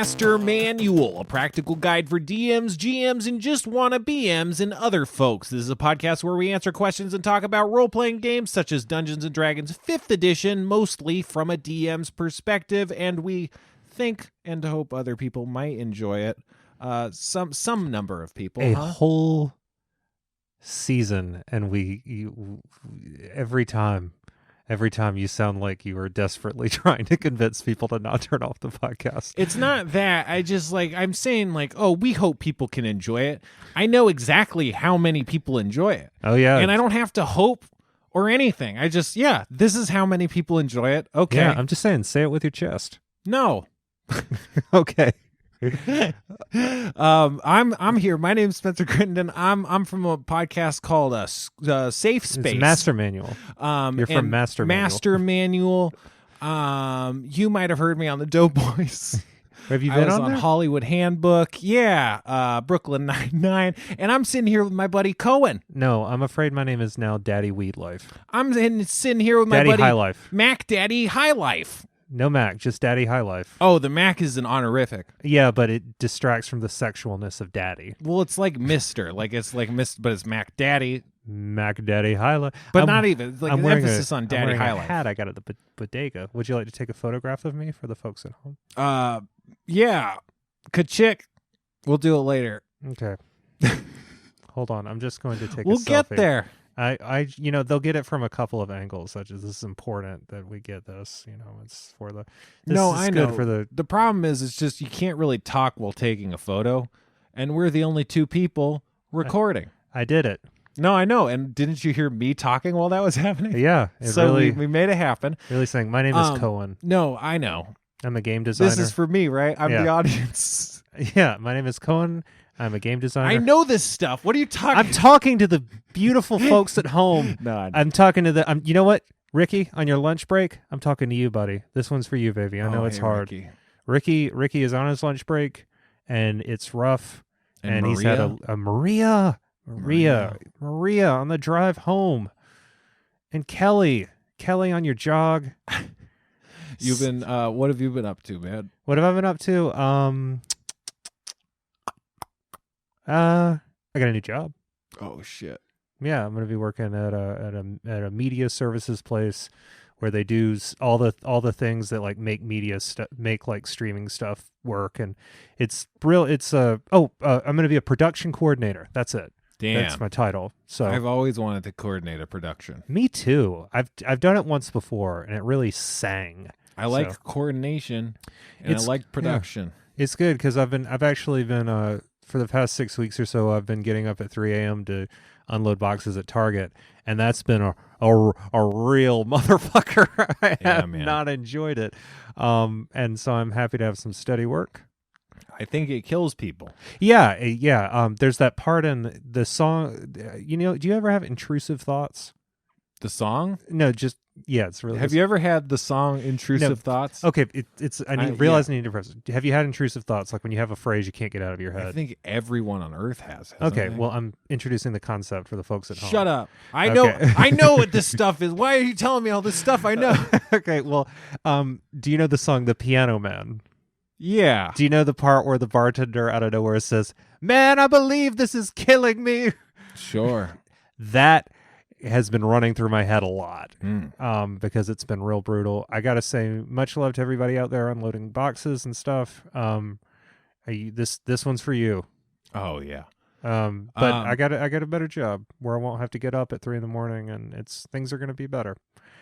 Master Manual, a practical guide for DMs, GMs, and just wanna BMs and other folks. This is a podcast where we answer questions and talk about role-playing games such as Dungeons & Dragons 5th edition, mostly from a DM's perspective, and we think and hope other people might enjoy it. Some number of people. A whole season, and every time you sound like you are desperately trying to convince people to not turn off the podcast. It's not that. I'm saying we hope people can enjoy it. I know exactly how many people enjoy it. Oh, yeah. And I don't have to hope or anything. This is how many people enjoy it. Okay. Yeah, I'm just saying, say it with your chest. No. Okay. I'm here. My name's Spencer Crittenden. I'm from a podcast called Safe Space. It's Master Manual. You're from Master Manual. Master Manual. You might have heard me on the Doughboys. Have you been on there? Hollywood Handbook. Yeah. Brooklyn Nine-Nine. And I'm sitting here with my buddy Cohen. No, I'm afraid my name is now Daddy Weed Life. I'm sitting here with my Daddy buddy High Life. Mac Daddy High Life. No Mac, just Daddy High Life. Oh, the Mac is an honorific. Yeah, but it distracts from the sexualness of Daddy. Well, it's like Mister. But it's Mac Daddy. Mac Daddy High Life. But not even. I'm an emphasis on Daddy High a Life. hat I got at the bodega. Would you like to take a photograph of me for the folks at home? Yeah. Ka-chick. We'll do it later. Okay. Hold on. I'm just going to take a selfie. We'll get there. They'll get it from a couple of angles, such as this is important that we get this. It's for the. I know. Good for the problem is, it's just you can't really talk while taking a photo, and we're the only two people recording. I did it. No, I know. And didn't you hear me talking while that was happening? Yeah. We made it happen. Really saying, my name is Cohen. No, I know. I'm a game designer. This is for me, right? I'm the audience. Yeah, my name is Cohen. I'm a game designer. I know this stuff. What are you talking? I'm talking to the beautiful folks at home. No, I'm talking to you know what, Ricky, on your lunch break, I'm talking to you, buddy. This one's for you, baby. I know it's hard. Ricky is on his lunch break, and it's rough. And he's had a Maria on the drive home, and Kelly on your jog. You've been. What have you been up to, man? What have I been up to? I got a new job. Oh shit. Yeah, I'm going to be working at a media services place where they do all the things that like make make like streaming stuff work, and it's real. I'm going to be a production coordinator. That's it. Damn, that's my title. So I've always wanted to coordinate a production. Me too. I've done it once before, and it really sang. I like coordination, and I like production. Yeah. It's good because I've actually been for the past 6 weeks or so, I've been getting up at 3 a.m. to unload boxes at Target, and that's been a real motherfucker. I have not enjoyed it, and so I'm happy to have some steady work. I think it kills people. Yeah. There's that part in the song. Do you ever have intrusive thoughts? The song? No, just it's really. Have you ever had the song "Intrusive Thoughts"? Okay, I need to press. Have you had intrusive thoughts, like when you have a phrase you can't get out of your head? I think everyone on Earth has. Okay, they? well, I'm introducing the concept for the folks at home. Shut up! I know what this stuff is. Why are you telling me all this stuff? I know. Okay, well, do you know the song "The Piano Man"? Yeah. Do you know the part where the bartender out of nowhere says, "Man, I believe this is killing me"? Sure. That has been running through my head a lot because it's been real brutal. I gotta say, much love to everybody out there unloading boxes and stuff. This one's for you. Oh yeah. But I got a better job where I won't have to get up at 3 a.m. and things are gonna be better.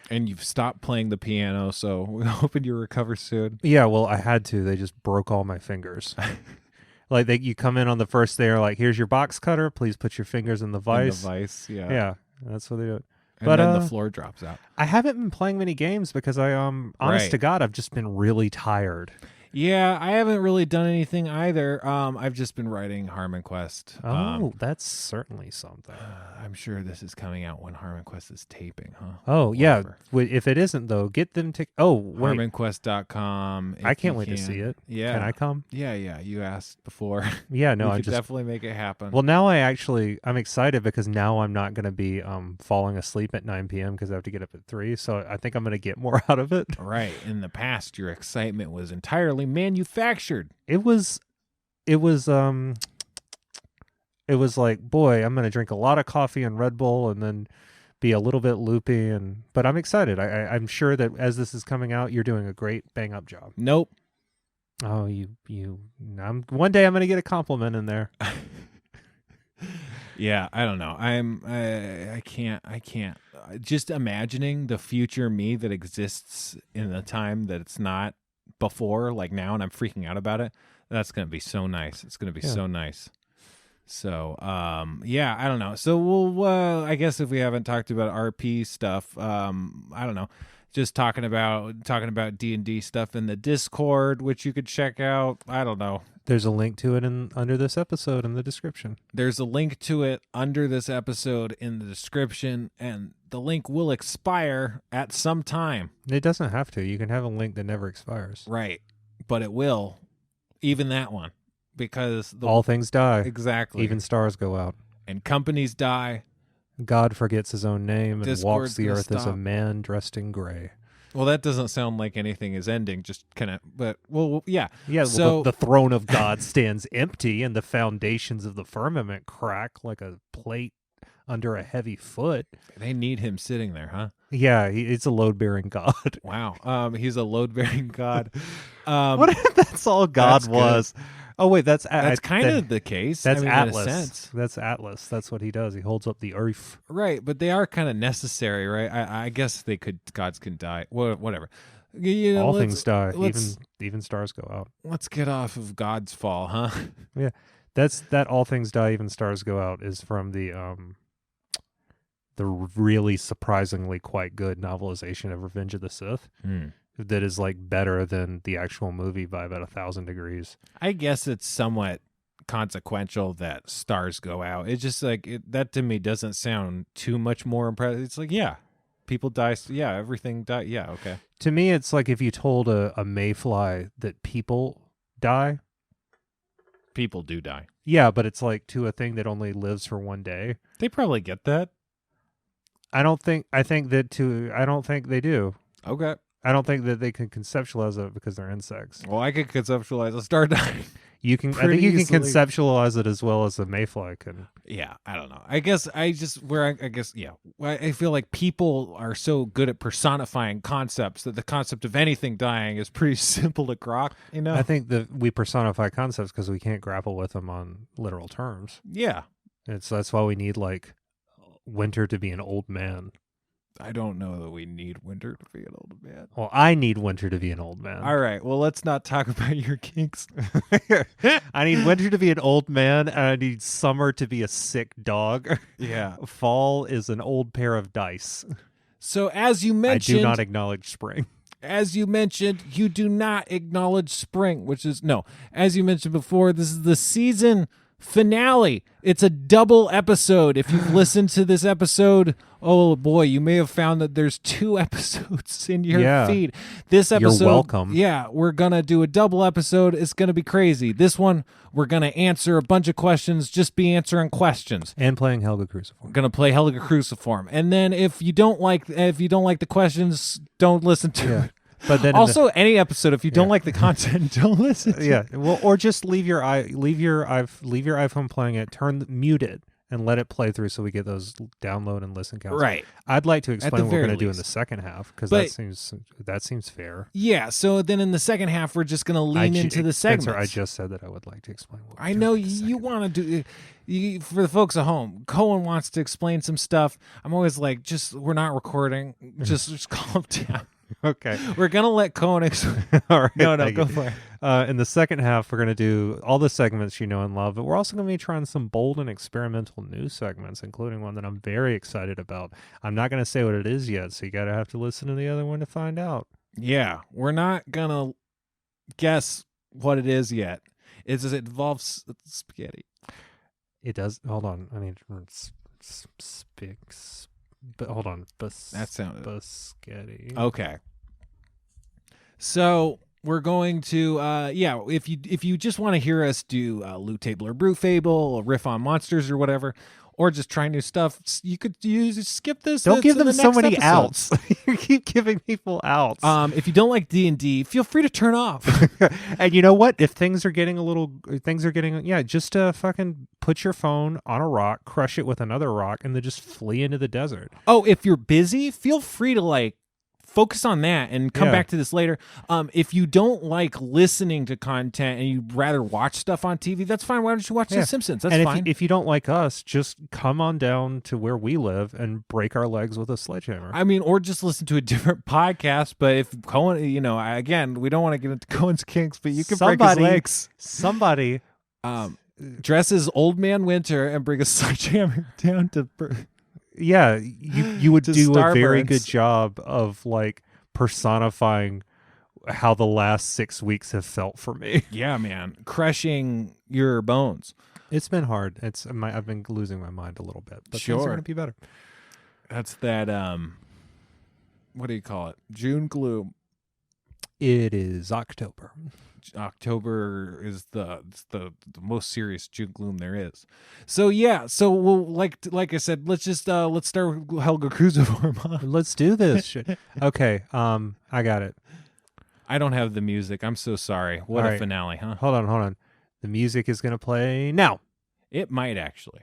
And you've stopped playing the piano, so we're hoping you recover soon. Yeah, well, I had to. They just broke all my fingers. Like you come in on the first day, they're like, "Here's your box cutter. Please put your fingers in the vise." Yeah. Yeah. That's what they do. And then the floor drops out. I haven't been playing many games because honest to God, I've just been really tired. Yeah, I haven't really done anything either. I've just been writing Harmon Quest. That's certainly something. I'm sure this is coming out when Harmon Quest is taping, huh? Oh, Whatever. yeah. If it isn't, though, get them to... Oh, wait. HarmonQuest.com. I can't wait to see it. Yeah. Can I come? Yeah. You asked before. Yeah, no, I could definitely make it happen. Well, now I'm excited because now I'm not going to be falling asleep at 9 p.m. because I have to get up at 3. So I think I'm going to get more out of it. Right. In the past, your excitement was entirely properly manufactured. It was like, boy, I'm going to drink a lot of coffee and Red Bull and then be a little bit loopy. But I'm excited. I'm sure that as this is coming out, you're doing a great bang up job. Nope. Oh, one day I'm going to get a compliment in there. Yeah, I don't know. I can't. Just imagining the future me that exists in the time that it's not before, like now, and I'm freaking out about it. That's going to be so nice. It's going to be so nice. So, yeah, I don't know. So we'll, I guess if we haven't talked about RP stuff, I don't know, just talking about D&D stuff in the Discord, which you could check out. I don't know. There's a link to it under this episode in the description. There's a link to it under this episode in the description, and the link will expire at some time. It doesn't have to. You can have a link that never expires. Right. But it will. Even that one. Because all things die. Exactly. Even stars go out. And companies die. God forgets his own name and Discord's walks the earth as a stop. man dressed in gray. Well, that doesn't sound like anything is ending, just kind of, but, well, yeah. Yeah, so, well, the throne of God stands empty and the foundations of the firmament crack like a plate under a heavy foot. They need him sitting there, huh? Yeah, it's a load-bearing God. Wow. He's a load-bearing God. What if that's all God was? Good. Oh, wait, that's kind of the case. That's Atlas. In a sense. That's Atlas. That's what he does. He holds up the earth. Right, but they are kind of necessary, right? I guess gods can die. Whatever. All things die. Even stars go out. Let's get off of God's fall, huh? Yeah, that all things die, even stars go out is from the really surprisingly quite good novelization of Revenge of the Sith. That is like better than the actual movie by about 1,000 degrees. I guess it's somewhat consequential that stars go out. It's just like that to me doesn't sound too much more impressive. It's like, yeah, people die. Yeah, everything die. Yeah, okay. To me, it's like if you told a mayfly that people die. People do die. Yeah, but it's like to a thing that only lives for one day. They probably get that. I don't think they do. Okay. I don't think that they can conceptualize it because they're insects. Well, I could conceptualize a star dying. I think you can conceptualize it as well as a mayfly can. Yeah, I don't know. I feel like people are so good at personifying concepts that the concept of anything dying is pretty simple to grok, you know? I think that we personify concepts because we can't grapple with them on literal terms. Yeah. That's why we need like Winter to be an old man. I don't know that we need Winter to be an old man. Well, I need Winter to be an old man. All right. Well, let's not talk about your kinks. I need Winter to be an old man, and I need Summer to be a sick dog. Yeah. Fall is an old pair of dice. So as you mentioned... I do not acknowledge spring. As you mentioned, you do not acknowledge spring, as you mentioned before, this is the season finale. It's a double episode. If you've listened to this episode, oh boy, you may have found that there's 2 episodes in your feed. This episode, you're welcome. Yeah, we're gonna do a double episode. It's gonna be crazy. This one, we're gonna answer a bunch of questions. Just be answering questions and playing Helga Cruciform. We're gonna play Helga Cruciform, and then if you don't like the questions, don't listen to it. But then also any episode, if you don't like the content, don't listen to it. Well, or just leave your iPhone playing it, mute it, and let it play through so we get those download and listen counts. Right. I'd like to explain what we're going to do in the second half because that seems fair. Yeah. So then in the second half, we're just going to lean into the segments. Spencer, I just said that I would like to explain what I know you want to do. For the folks at home, Cohen wants to explain some stuff. I'm always like, we're not recording. Just calm down. Okay. We're going to let Cohen explain. All right. No, go for it. In the second half, we're going to do all the segments you know and love, but we're also going to be trying some bold and experimental news segments, including one that I'm very excited about. I'm not going to say what it is yet, so you got to have to listen to the other one to find out. Yeah. We're not going to guess what it is yet. It involves spaghetti. It does. Hold on. I need but hold on. That sounded Biscotti. Okay. So we're going to if you just want to hear us do Loot Table or Brute Fable, or riff on monsters or whatever, or just try new stuff, you could skip this. Don't give them the so next many episode. outs. You keep giving people outs. If you don't like D&D, feel free to turn off. And you know what? If things are getting just fucking put your phone on a rock, crush it with another rock, and then just flee into the desert. Oh, if you're busy, feel free to focus on that and come back to this later. If you don't like listening to content and you'd rather watch stuff on TV, that's fine. Why don't you watch The Simpsons? That's fine. If you don't like us, just come on down to where we live and break our legs with a sledgehammer. I mean, or just listen to a different podcast. But if Cohen, again, we don't want to get into Cohen's kinks, but you can break his legs. Somebody dress as Old Man Winter and bring a sledgehammer down to... Yeah, you would do Starburns. a very good job of personifying how the last 6 weeks have felt for me. Yeah, man, crushing your bones. It's been hard. I've been losing my mind a little bit, but things are going to be better. That's that. What do you call it? June gloom. It is October. October is the most serious June gloom there is. So yeah, we'll like I said, let's start with Helga Cruiseform. Let's do this shit. Okay, I got it. I don't have the music. I'm so sorry. What a finale, huh? Hold on. The music is gonna play now. It might actually.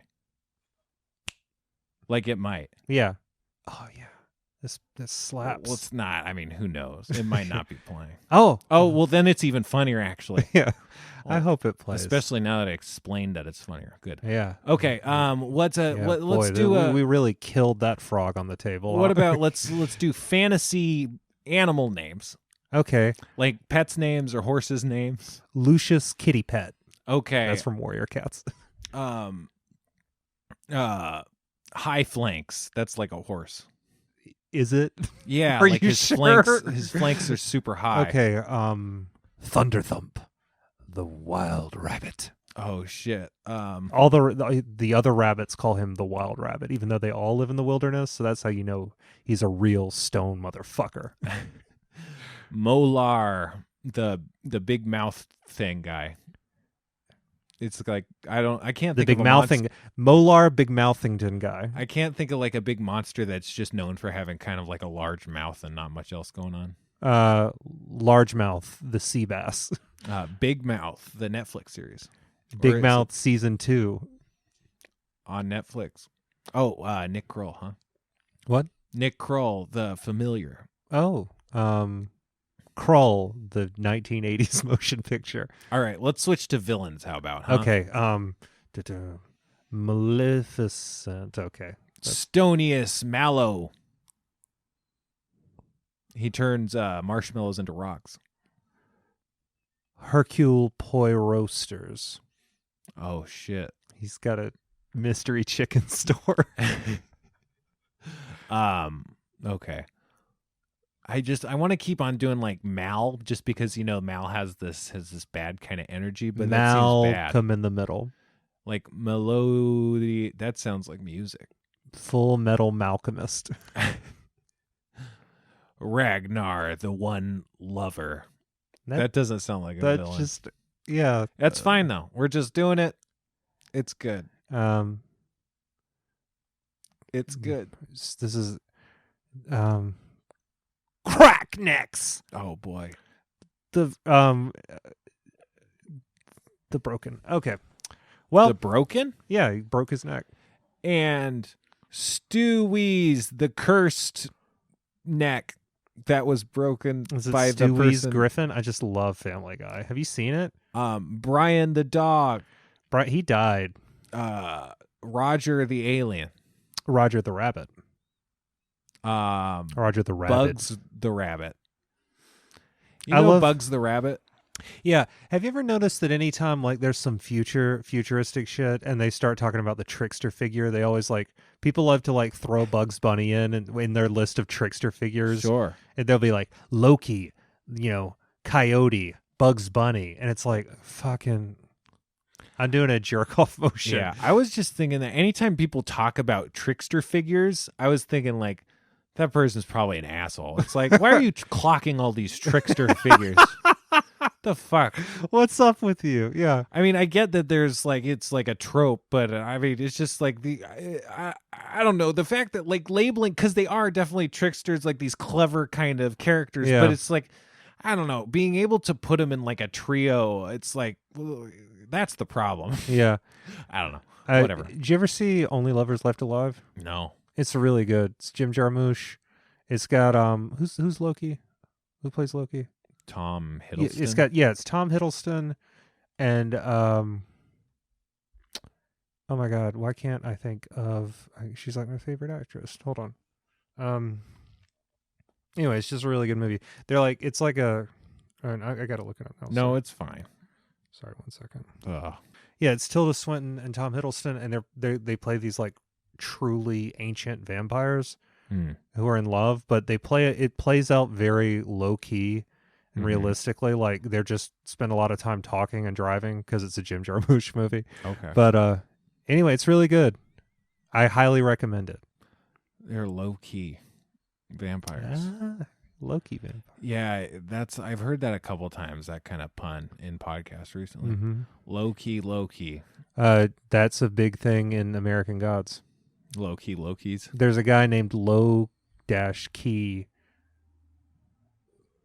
It might. Yeah. Oh yeah. This slaps. Well, it's not. I mean, who knows? It might not be playing. Oh, well, then it's even funnier, actually. Yeah. Well, I hope it plays. Especially now that I explained that it's funnier. Good. Yeah. Okay. Let's do. We really killed that frog on the table. What about let's do fantasy animal names? Okay. Like pets' names or horses' names. Lucius Kitty Pet. Okay. That's from Warrior Cats. High flanks. That's like a horse. Is it? Yeah. Are like you his sure? His flanks are super high. Okay. Thunder Thump, the wild rabbit. Oh shit. All the other rabbits call him the wild rabbit, even though they all live in the wilderness. So that's how you know he's a real stone motherfucker. Molar, the big mouth thing guy. It's like I can't think the big of mouthing Molar Big Mouthington guy. I can't think of a big monster that's just known for having kind of a large mouth and not much else going on. Largemouth, the sea bass. Big Mouth, the Netflix series. Big Mouth season 2 on Netflix. Oh, Nick Kroll, huh? What? Nick Kroll, the Familiar. Oh, Krull, the 1980s motion picture. All right, let's switch to villains. How about? Huh? Okay. Maleficent. Okay. Stonius Mallow. He turns marshmallows into rocks. Hercule Poirosters. Oh shit. He's got a mystery chicken store. Okay. I want to keep on doing Mal, just because Mal has this bad kind of energy, but that seems bad. Malcolm in the Middle. Like melody, that sounds like music. Full Metal Malcolmist. Ragnar, the one lover. That doesn't sound like a villain. That's fine though. We're just doing it. It's good. It's good. This is crack necks. Oh boy. The broken. Okay. Well, the broken? Yeah, he broke his neck. And Stewie's the cursed neck that was broken by the person. Griffin. I just love Family Guy. Have you seen it? Brian the dog. He died. Roger the alien. Roger the rabbit. Roger the rabbit. Bugs the rabbit. I love Bugs the rabbit. Yeah. Have you ever noticed that anytime there's some futuristic shit and they start talking about the trickster figure, they always people love to throw Bugs Bunny in their list of trickster figures. Sure. And they'll be Loki, Coyote, Bugs Bunny, and it's fucking I'm doing a jerk off motion. Yeah. I was just thinking that anytime people talk about trickster figures, I was thinking that person's probably an asshole. It's why are you clocking all these trickster figures? The fuck? What's up with you? Yeah. I mean, I get that there's like it's like a trope, but I mean, it's just like I don't know, the fact that like labeling, because they are definitely tricksters, like these clever kind of characters, but it's like, I don't know, being able to put them in like a trio, it's like, well, that's the problem. Yeah. I don't know. Whatever. Did you ever see Only Lovers Left Alive? No. It's really good. It's Jim Jarmusch. It's got who's Loki? Who plays Loki? Tom Hiddleston. It's Tom Hiddleston and oh my god, why can't I think of she's like my favorite actress. Hold on. Anyway, it's just a really good movie. They're like it's like a I gotta look it up now. No, it's fine. Sorry, 1 second. Ugh. Yeah, it's Tilda Swinton and Tom Hiddleston, and they play these like truly ancient vampires who are in love, but it plays out very low key and realistically. Like they're just spend a lot of time talking and driving because it's a Jim Jarmusch movie. Okay, but anyway, it's really good. I highly recommend it. They're low key vampires. Low-key vampire. Yeah, I've heard that a couple times, that kind of pun in podcasts recently. Low-key. That's a big thing in American Gods. Low-keys. There's a guy named Low-Key,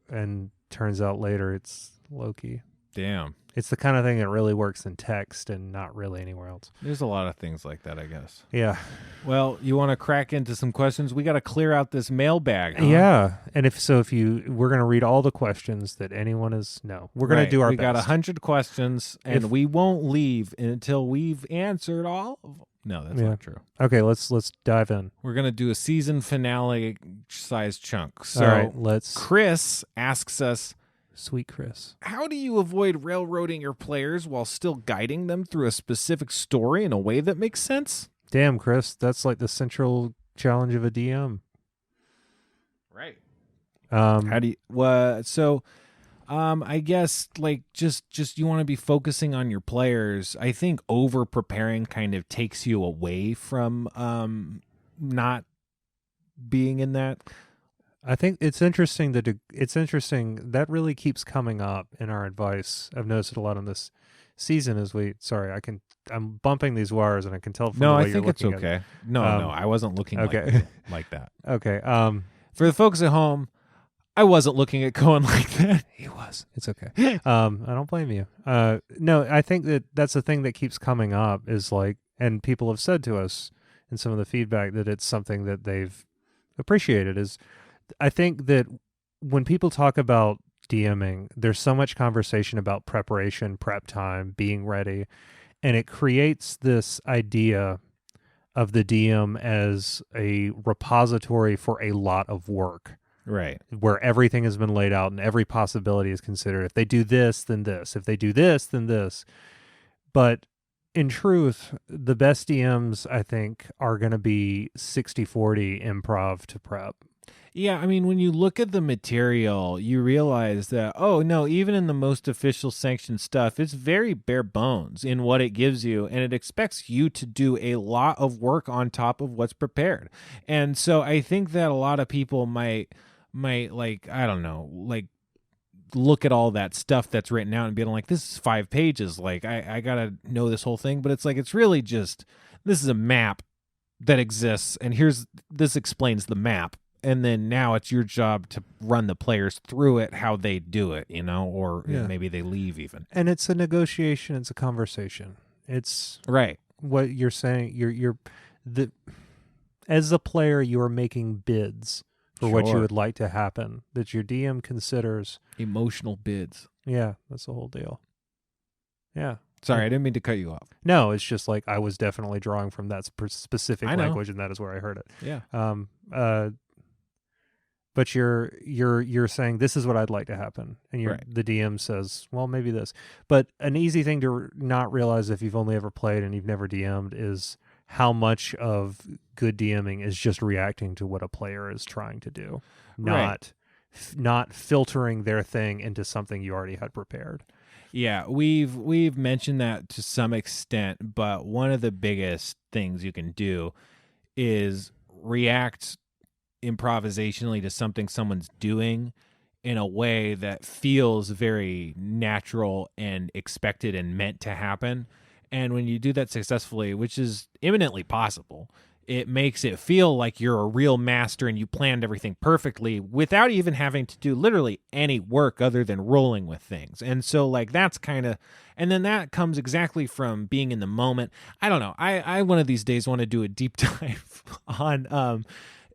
and turns out later it's Loki. Damn. It's the kind of thing that really works in text and not really anywhere else. There's a lot of things like that, I guess. Yeah. Well, you want to crack into some questions? We got to clear out this mailbag. Huh? Yeah. And we're going to read all the questions that anyone is. No, we're going to do our best. We got 100 questions, and we won't leave until we've answered all of them. No, that's not true. Okay, let's dive in. We're going to do a season finale size chunk. So, all right, Chris asks us, Sweet Chris, how do you avoid railroading your players while still guiding them through a specific story in a way that makes sense? Damn, Chris, that's like the central challenge of a DM. Right. How do you? I guess like just you want to be focusing on your players. I think over preparing kind of takes you away from not being in that. I think it's interesting that really keeps coming up in our advice. I've noticed it a lot on this season I'm bumping these wires and I can tell from the way you're looking at it. No, I think it's okay. No, I wasn't looking like that. Okay. For the folks at home, I wasn't looking at Cohen like that. He was. It's okay. I don't blame you. No, I think that's the thing that keeps coming up is like, and people have said to us in some of the feedback that it's something that they've appreciated is, I think that when people talk about DMing, there's so much conversation about preparation, prep time, being ready, and it creates this idea of the DM as a repository for a lot of work. Right. Where everything has been laid out and every possibility is considered. If they do this, then this. If they do this, then this. But in truth, the best DMs, I think, are going to be 60-40 improv to prep. Yeah, I mean, when you look at the material, you realize that, oh, no, even in the most official sanctioned stuff, it's very bare bones in what it gives you, and it expects you to do a lot of work on top of what's prepared. And so I think that a lot of people might like, I don't know, like, look at all that stuff that's written out and be like, this is 5 pages. Like, I got to know this whole thing. But it's like, it's really just, this is a map that exists, and this explains the map. And then now it's your job to run the players through it, how they do it, or maybe they leave even. And it's a negotiation. It's a conversation. It's right. What you're saying. As a player, you are making bids for what you would like to happen that your DM considers emotional bids. Yeah, that's the whole deal. Yeah. Sorry, I didn't mean to cut you off. No, it's just like I was definitely drawing from that specific language, and that is where I heard it. Yeah. But you're saying this is what I'd like to happen, and the DM says, well, maybe this. But an easy thing to not realize if you've only ever played and you've never DM'd is how much of good DMing is just reacting to what a player is trying to do, not filtering their thing into something you already had prepared. Yeah, we've mentioned that to some extent, but one of the biggest things you can do is react improvisationally to something someone's doing in a way that feels very natural and expected and meant to happen. And when you do that successfully, which is imminently possible, it makes it feel like you're a real master and you planned everything perfectly without even having to do literally any work other than rolling with things. And so like that's kind of, and then that comes exactly from being in the moment. I don't know. I one of these days want to do a deep dive on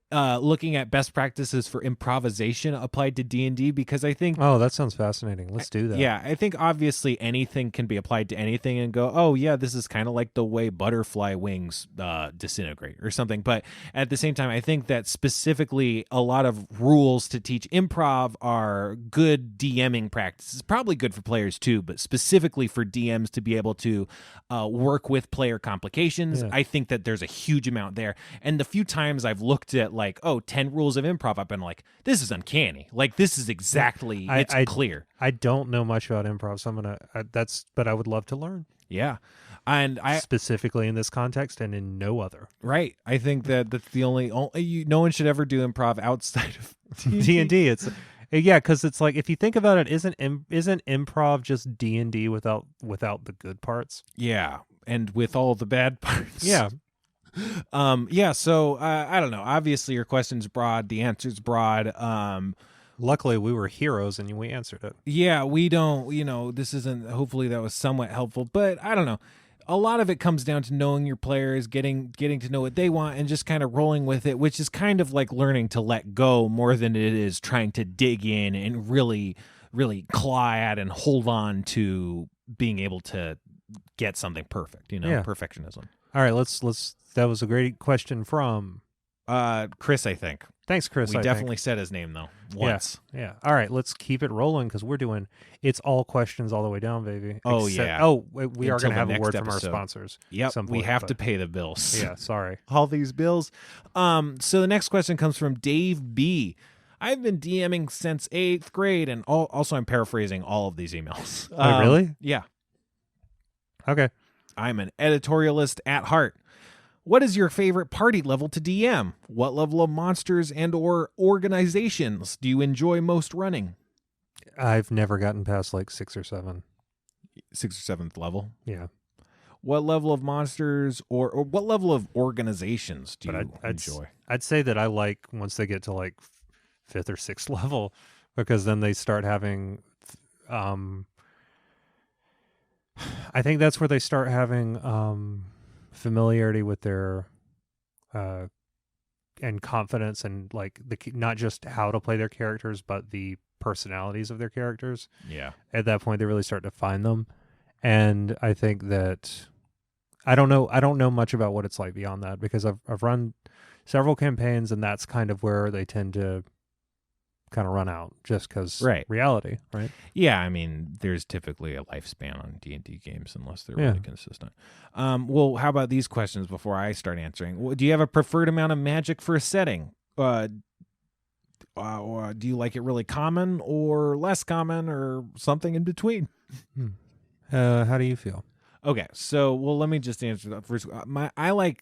looking at best practices for improvisation applied to D&D, because I think that sounds fascinating. Let's do that. Yeah, I think obviously anything can be applied to anything and go, oh yeah, this is kind of like the way butterfly wings disintegrate or something. But at the same time, I think that specifically a lot of rules to teach improv are good DMing practices, probably good for players too, but specifically for DMs to be able to work with player complications. I think that there's a huge amount there. And the few times I've looked at like, 10 rules of improv, I've been like, this is uncanny. Like this is exactly, it's clear. I don't know much about improv, so I'm gonna. But I would love to learn. Yeah, and I specifically in this context and in no other. Right. I think that that's the only no one should ever do improv outside of D&D. It's because it's like if you think about it, isn't improv just D&D without the good parts? Yeah, and with all the bad parts. Yeah. So I don't know. Obviously, your question's broad. The answer's broad. Luckily, we were heroes and we answered it. Yeah, we don't, this isn't, hopefully that was somewhat helpful, but I don't know. A lot of it comes down to knowing your players, getting to know what they want and just kind of rolling with it, which is kind of like learning to let go more than it is trying to dig in and really, really claw at and hold on to being able to get something perfect, perfectionism. All right, let's that was a great question from Chris, I think. Thanks, Chris. We definitely said his name though once. Yeah. All right, let's keep it rolling because we're doing it's all questions all the way down, baby. Yeah. We are going to have a word from our sponsors. Yep. We have to pay the bills. Yeah. Sorry. All these bills. So the next question comes from Dave B. I've been DMing since 8th grade, and also I'm paraphrasing all of these emails. Wait, really? Yeah. Okay. I'm an editorialist at heart. What is your favorite party level to DM? What level of monsters and or organizations do you enjoy most running? I've never gotten past like 6 or 7. 6th or 7th level? Yeah. What level of monsters or what level of organizations do you enjoy? I'd say that I like once they get to like 5th or 6th level, because then they start having I think that's where they start having familiarity with their and confidence and like not just how to play their characters but the personalities of their characters. Yeah. At that point they really start to find them. And I think that I don't know much about what it's like beyond that, because I've run several campaigns and that's kind of where they tend to kind of run out, just because reality, right? Yeah, I mean, there's typically a lifespan on D&D games unless they're really consistent. Well, how about these questions before I start answering? Do you have a preferred amount of magic for a setting? Do you like it really common or less common or something in between? How do you feel? Okay, so let me just answer that first. I like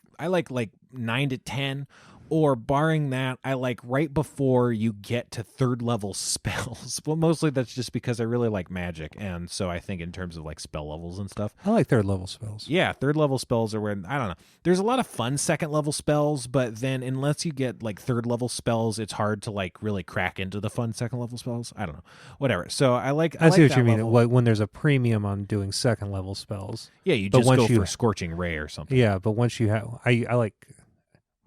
9 to 10. Or barring that, I like right before you get to 3rd level spells. Well, mostly that's just because I really like magic. And so I think in terms of like spell levels and stuff. I like 3rd level spells. Yeah, 3rd level spells are where, I don't know. There's a lot of fun 2nd level spells, but then unless you get like 3rd level spells, it's hard to like really crack into the fun 2nd level spells. I don't know. Whatever. So I see what you mean. When there's a premium on doing 2nd level spells. Yeah, you just go for Scorching Ray or something. Yeah, but once you have, I like...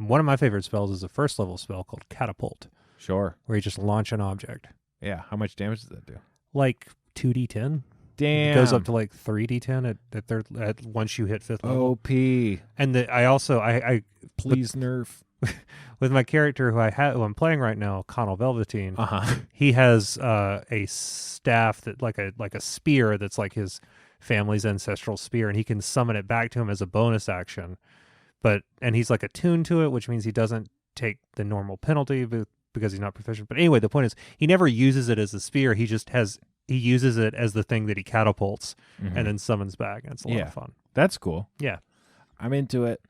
One of my favorite spells is a 1st level spell called Catapult. Sure. Where you just launch an object. Yeah. How much damage does that do? Like 2d10. Damn. It goes up to like 3d10 at once you hit 5th level. OP. And I please nerf. With my character who I'm playing right now, Connell Velveteen. He has a staff that like a spear that's like his family's ancestral spear, and he can summon it back to him as a bonus action. And he's like attuned to it, which means he doesn't take the normal penalty because he's not proficient. But anyway, the point is he never uses it as a spear. He uses it as the thing that he catapults and then summons back. And it's a lot of fun. That's cool. Yeah. I'm into it.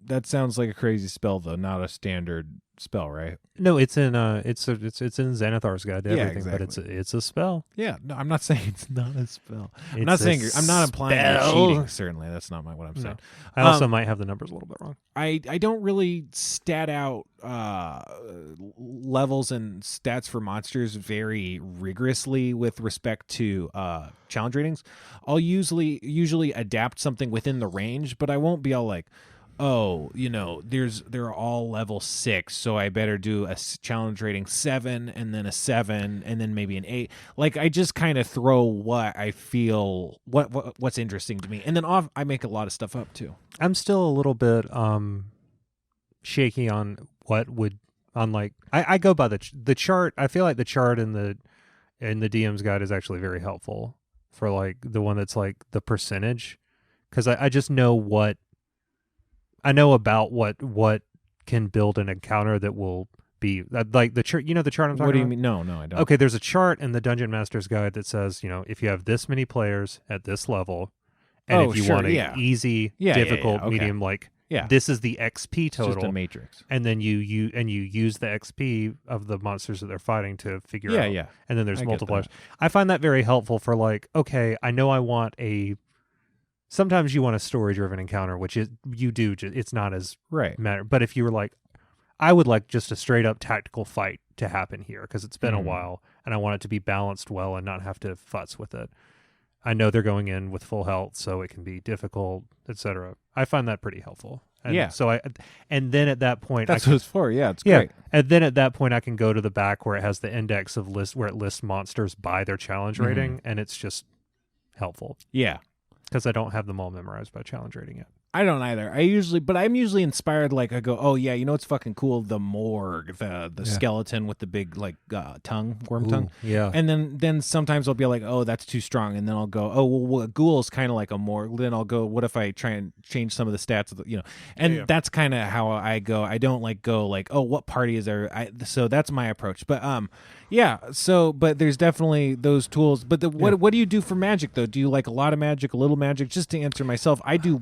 That sounds like a crazy spell, though, not a standard spell, right? No, it's in it's in Xanathar's Guide to Everything, exactly. but it's a spell. Yeah, no, I'm not saying it's not a spell. I'm not implying you're cheating. Certainly, that's not what I'm saying. I also might have the numbers a little bit wrong. I don't really stat out levels and stats for monsters very rigorously with respect to challenge ratings. I'll usually adapt something within the range, but I won't be all like, oh, they're all level 6, so I better do a challenge rating 7 and then a 7 and then maybe an 8. Like, I just kind of throw what I feel, what's interesting to me, and then I make a lot of stuff up too. I'm still a little bit shaky on what would I go by the chart. I feel like the chart in the DM's guide is actually very helpful for like the one that's like the percentage, because I just know what. I know about what can build an encounter that will be like the chart. You know the chart I'm talking about? What do you mean? No, I don't. Okay, there's a chart in the Dungeon Master's Guide that says, if you have this many players at this level, and if you want a easy, difficult, medium, this is the XP total. It's just a matrix. And then you use the XP of the monsters that they're fighting to figure out. Yeah. And then there's multipliers. I find that very helpful for okay, I know I want a. Sometimes you want a story-driven encounter, which you do. It's not as matter. But if you were like, I would like just a straight-up tactical fight to happen here because it's been a while, and I want it to be balanced well and not have to futz with it. I know they're going in with full health, so it can be difficult, etc. I find that pretty helpful. And so and then at that point, that's what it's for. Yeah, it's great. And then at that point, I can go to the back where it has the index of where it lists monsters by their challenge rating, and it's just helpful. Yeah. Because I don't have them all memorized by challenge rating yet. I don't either. I'm usually inspired. Like I go, oh yeah, it's fucking cool. The morgue, the skeleton with the big tongue, worm tongue. Yeah. And then sometimes I'll be like, oh, that's too strong. And then I'll go, oh well, a ghoul's kind of like a morgue. Then I'll go, what if I try and change some of the stats of the, And that's kind of how I go. I don't go oh, what party is there? So that's my approach. But So, but there's definitely those tools. But what do you do for magic though? Do you like a lot of magic, a little magic? Just to answer myself, I do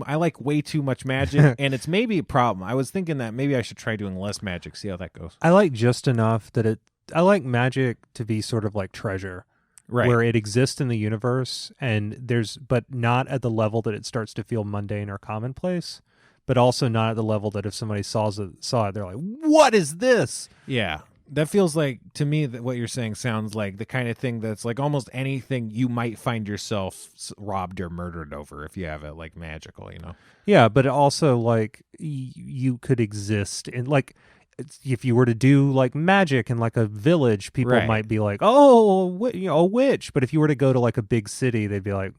I like way too much magic, and it's maybe a problem. I was thinking that maybe I should try doing less magic, see how that goes. I like just enough that I like magic to be sort of like treasure, right? Where it exists in the universe, but not at the level that it starts to feel mundane or commonplace, but also not at the level that if somebody saw it, they're like, "What is this?" Yeah. That feels like, to me, that what you're saying sounds like the kind of thing that's like almost anything you might find yourself robbed or murdered over if you have it like magical, Yeah, but also like you could exist in like if you were to do like magic in like a village, people might be like, oh, a witch. But if you were to go to like a big city, they'd be like,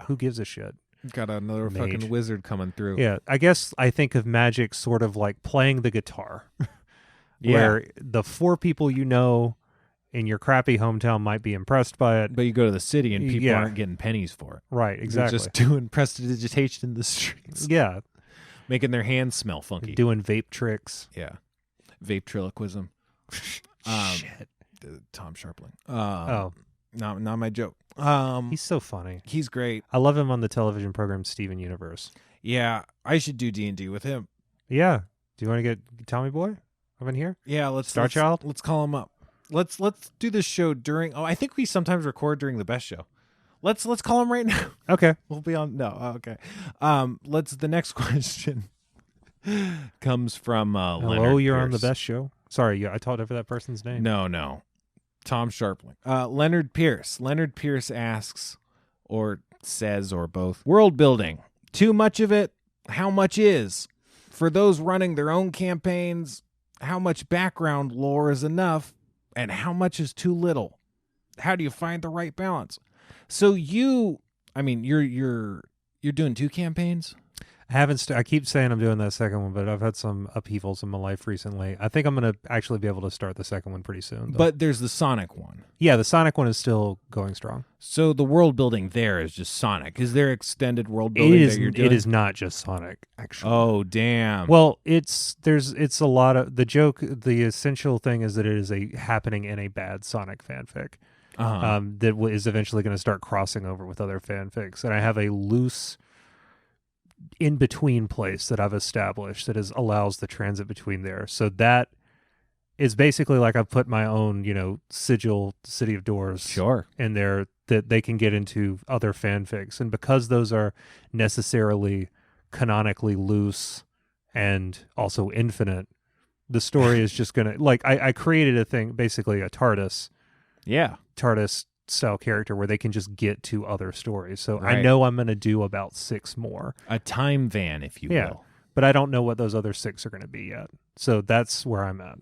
who gives a shit? Got another fucking wizard coming through. Yeah, I guess I think of magic sort of like playing the guitar. Where the 4 people in your crappy hometown might be impressed by it. But you go to the city and people aren't getting pennies for it. Right, exactly. They're just doing prestidigitation in the streets. Yeah. Making their hands smell funky. Doing vape tricks. Yeah. Vape triloquism. Shit. Tom Sharpling. Not my joke. He's so funny. He's great. I love him on the television program Steven Universe. Yeah, I should do D&D with him. Yeah. Do you want to get Tommy Boy up in here? Yeah, let's Starchild. Let's call him up. Let's do this show during. Oh, I think we sometimes record during the best show. Let's call him right now. Okay, we'll be on. No, okay. The next question comes from Leonard. Hello, you're Pierce. on the best show. Sorry, I talked over that person's name. No. Tom Sharpling. Leonard Pierce. Leonard Pierce asks, or says, or both. World building. Too much of it? How much is? For those running their own campaigns, how much background lore is enough, and how much is too little? How do you find the right balance? So you're doing 2 campaigns? I haven't. I keep saying I'm doing that second one, but I've had some upheavals in my life recently. I think I'm going to actually be able to start the second one pretty soon. Though. But there's the Sonic one. Yeah, the Sonic one is still going strong. So the world building there is just Sonic. Is there extended world building that you're doing? It is not just Sonic, actually. Oh, damn. Well, it's a lot of the joke. The essential thing is that it is happening in a bad Sonic fanfic. That is eventually going to start crossing over with other fanfics, and I have a loose in-between place that I've established that allows the transit between there. So that is basically like I've put my own, sigil, City of Doors in there that they can get into other fanfics. And because those are necessarily canonically loose and also infinite, the story is just going to, like, I created a thing, basically a TARDIS. Yeah. TARDIS style character where they can just get to other stories. So right. I know I'm going to do about 6 more. A time van, if you will. But I don't know what those other 6 are going to be yet. So that's where I'm at.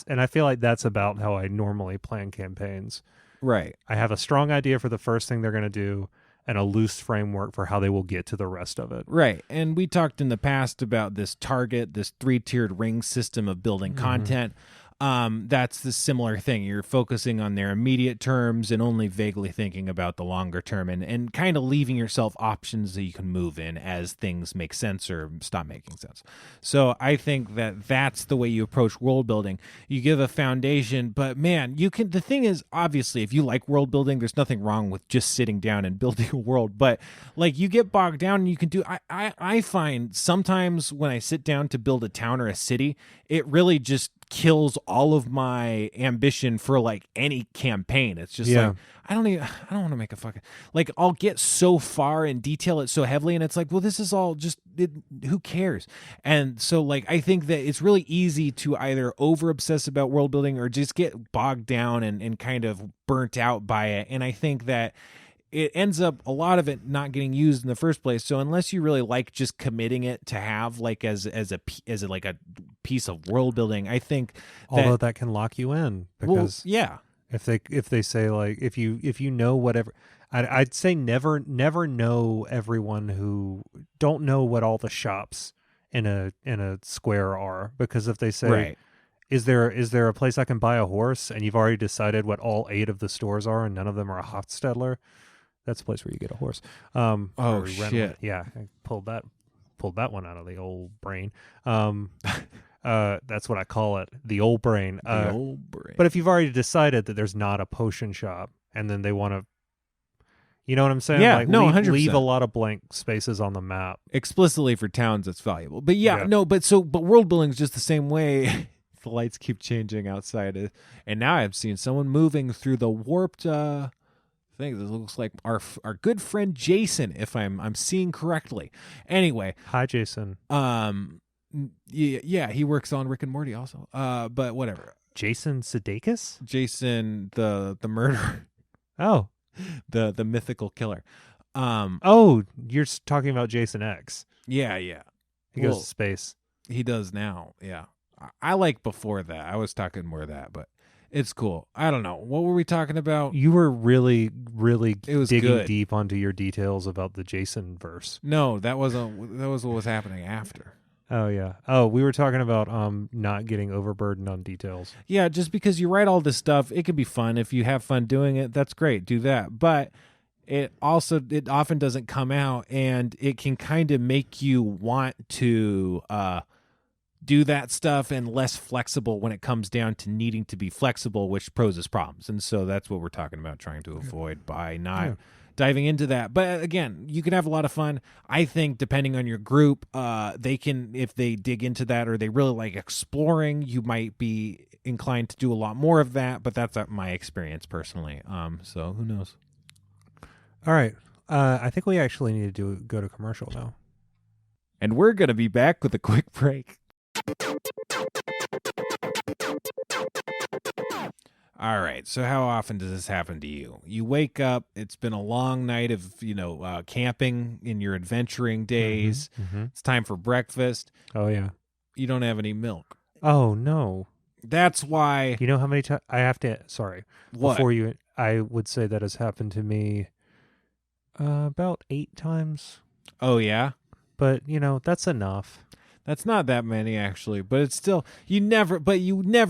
And I feel like that's about how I normally plan campaigns. Right. I have a strong idea for the first thing they're going to do and a loose framework for how they will get to the rest of it. Right. And we talked in the past about this target, this 3-tiered ring system of building content. That's the similar thing. You're focusing on their immediate terms and only vaguely thinking about the longer term and kind of leaving yourself options that you can move in as things make sense or stop making sense. So I think that that's the way you approach world building. You give a foundation, but man, the thing is, obviously, if you like world building, there's nothing wrong with just sitting down and building a world, but like you get bogged down and you can do, I find sometimes when I sit down to build a town or a city, it really just kills all of my ambition for like any campaign. It's just like I don't want to make a fucking, like, I'll get so far and detail it so heavily and it's like, well, this is all just who cares? And so like I think that it's really easy to either over obsess about world building or just get bogged down and kind of burnt out by it. And I think that it ends up a lot of it not getting used in the first place. So unless you really like just committing it to have like as a piece of world building, I think although that can lock you in because if they say like if you know whatever, I'd say never know everyone who don't know what all the shops in a square are, because if they say is there a place I can buy a horse and you've already decided what all 8 of the stores are and none of them are a Hofstadler, that's a place where you get a horse. Oh shit! Yeah, I pulled that one out of the old brain. That's what I call it, the old brain. The old brain. But if you've already decided that there's not a potion shop, and then they want to, you know what I'm saying? Yeah, like, no, 100%. Leave a lot of blank spaces on the map explicitly for towns. That's valuable. But but world building is just the same way. The lights keep changing outside, and now I've seen someone moving through the warped. Thing. This looks like our good friend Jason, if I'm seeing correctly. Anyway, hi Jason. Yeah, he works on Rick and Morty also. But whatever. Jason Sudeikis? Jason the murderer. Oh, the mythical killer. Oh, you're talking about Jason X. Yeah. He goes to space. He does now. Yeah, I like before that. I was talking more of that, but. It's cool. I don't know. What were we talking about? You were really, really digging good. Deep onto your details about the Jason verse. No, that was what was happening after. Oh, yeah. Oh, we were talking about not getting overburdened on details. Yeah, just because you write all this stuff, it can be fun. If you have fun doing it, that's great. Do that. But it often doesn't come out, and it can kind of make you want to do that stuff and less flexible when it comes down to needing to be flexible, which poses problems. And so that's what we're talking about, trying to avoid by not diving into that. But again, you can have a lot of fun. I think depending on your group, they can, if they dig into that or they really like exploring, you might be inclined to do a lot more of that, but that's my experience personally. So who knows? All right. I think we actually need to go to commercial now. And we're going to be back with a quick break. All right. So how often does this happen to you? You wake up, it's been a long night of, camping in your adventuring days. Mm-hmm. It's time for breakfast. Oh, yeah. You don't have any milk. Oh, no. That's why. You know how many times I have to, sorry. What? I would say that has happened to me about 8 times. Oh, yeah? But, that's enough. That's not that many, actually, but it's still, you never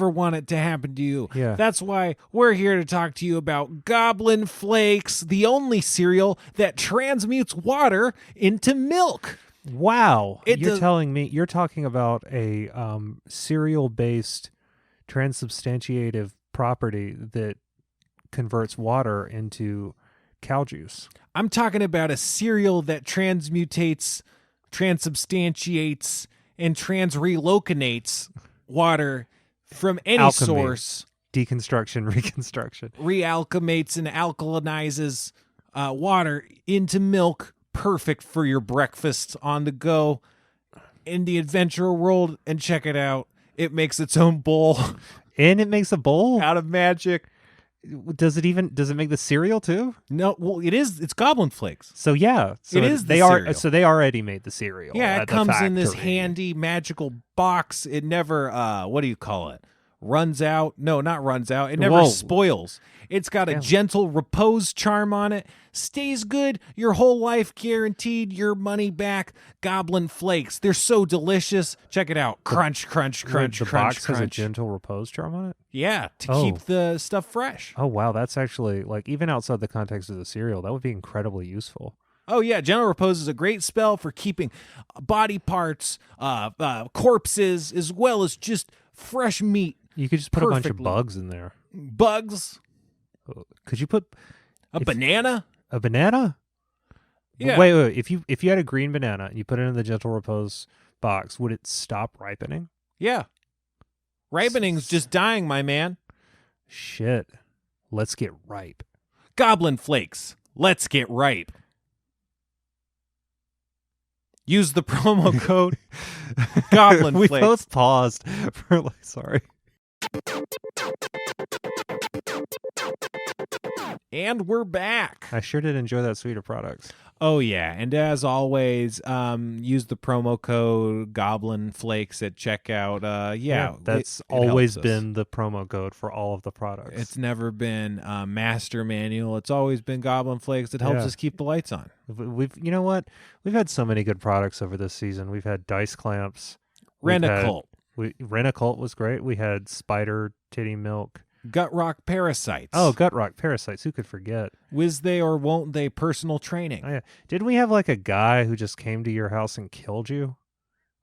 want it to happen to you. Yeah. That's why we're here to talk to you about Goblin Flakes, the only cereal that transmutes water into milk. Wow. You're talking about a cereal-based transubstantiative property that converts water into cow juice. I'm talking about a cereal that transmutates transubstantiates and transrelocates water from any Alchemy. source. Deconstruction, reconstruction. Realchemates and alkalinizes water into milk. Perfect for your breakfast on the go in the adventure world. And check it out. It makes its own bowl. And it makes a bowl? Out of magic. Does it make the cereal too? No, well, it's Goblin Flakes. So yeah, so it is. So they already made the cereal. Yeah, it comes in this factory. handy magical box. It never, what do you call it? Runs out? No, not runs out. It never spoils. It's got a gentle repose charm on it. Stays good your whole life, guaranteed your money back. Goblin Flakes. They're so delicious. Check it out. Crunch, crunch, crunch, the crunch, box crunch. has a gentle repose charm on it? Yeah, to keep the stuff fresh. Oh, wow. That's actually, like, even outside the context of the cereal, that would be incredibly useful. Oh, yeah. Gentle Repose is a great spell for keeping body parts, corpses, as well as just fresh meat. You could just put a bunch of bugs in there. Bugs? Could you put a banana? A banana? Yeah. Wait. If you had a green banana and you put it in the Gentle Repose box, would it stop ripening? Yeah. Ripening's just dying, my man. Shit. Let's get ripe. Goblin Flakes. Let's get ripe. Use the promo code Goblin Flakes. We both paused for sorry. And we're back. I sure did enjoy that suite of products. Oh, yeah. And as always, use the promo code Goblin Flakes at checkout. That's always been the promo code for all of the products. It's never been Master Manual. It's always been Goblin Flakes. It helps us keep the lights on. You know what? We've had so many good products over this season. We've had dice clamps. Rent-A-Cult. Rent-A-Cult was great. We had spider titty milk. Gut Rock Parasites. Oh, Gut Rock Parasites. Who could forget? Whiz they or won't they personal training. Oh, yeah. Didn't we have like a guy who just came to your house and killed you?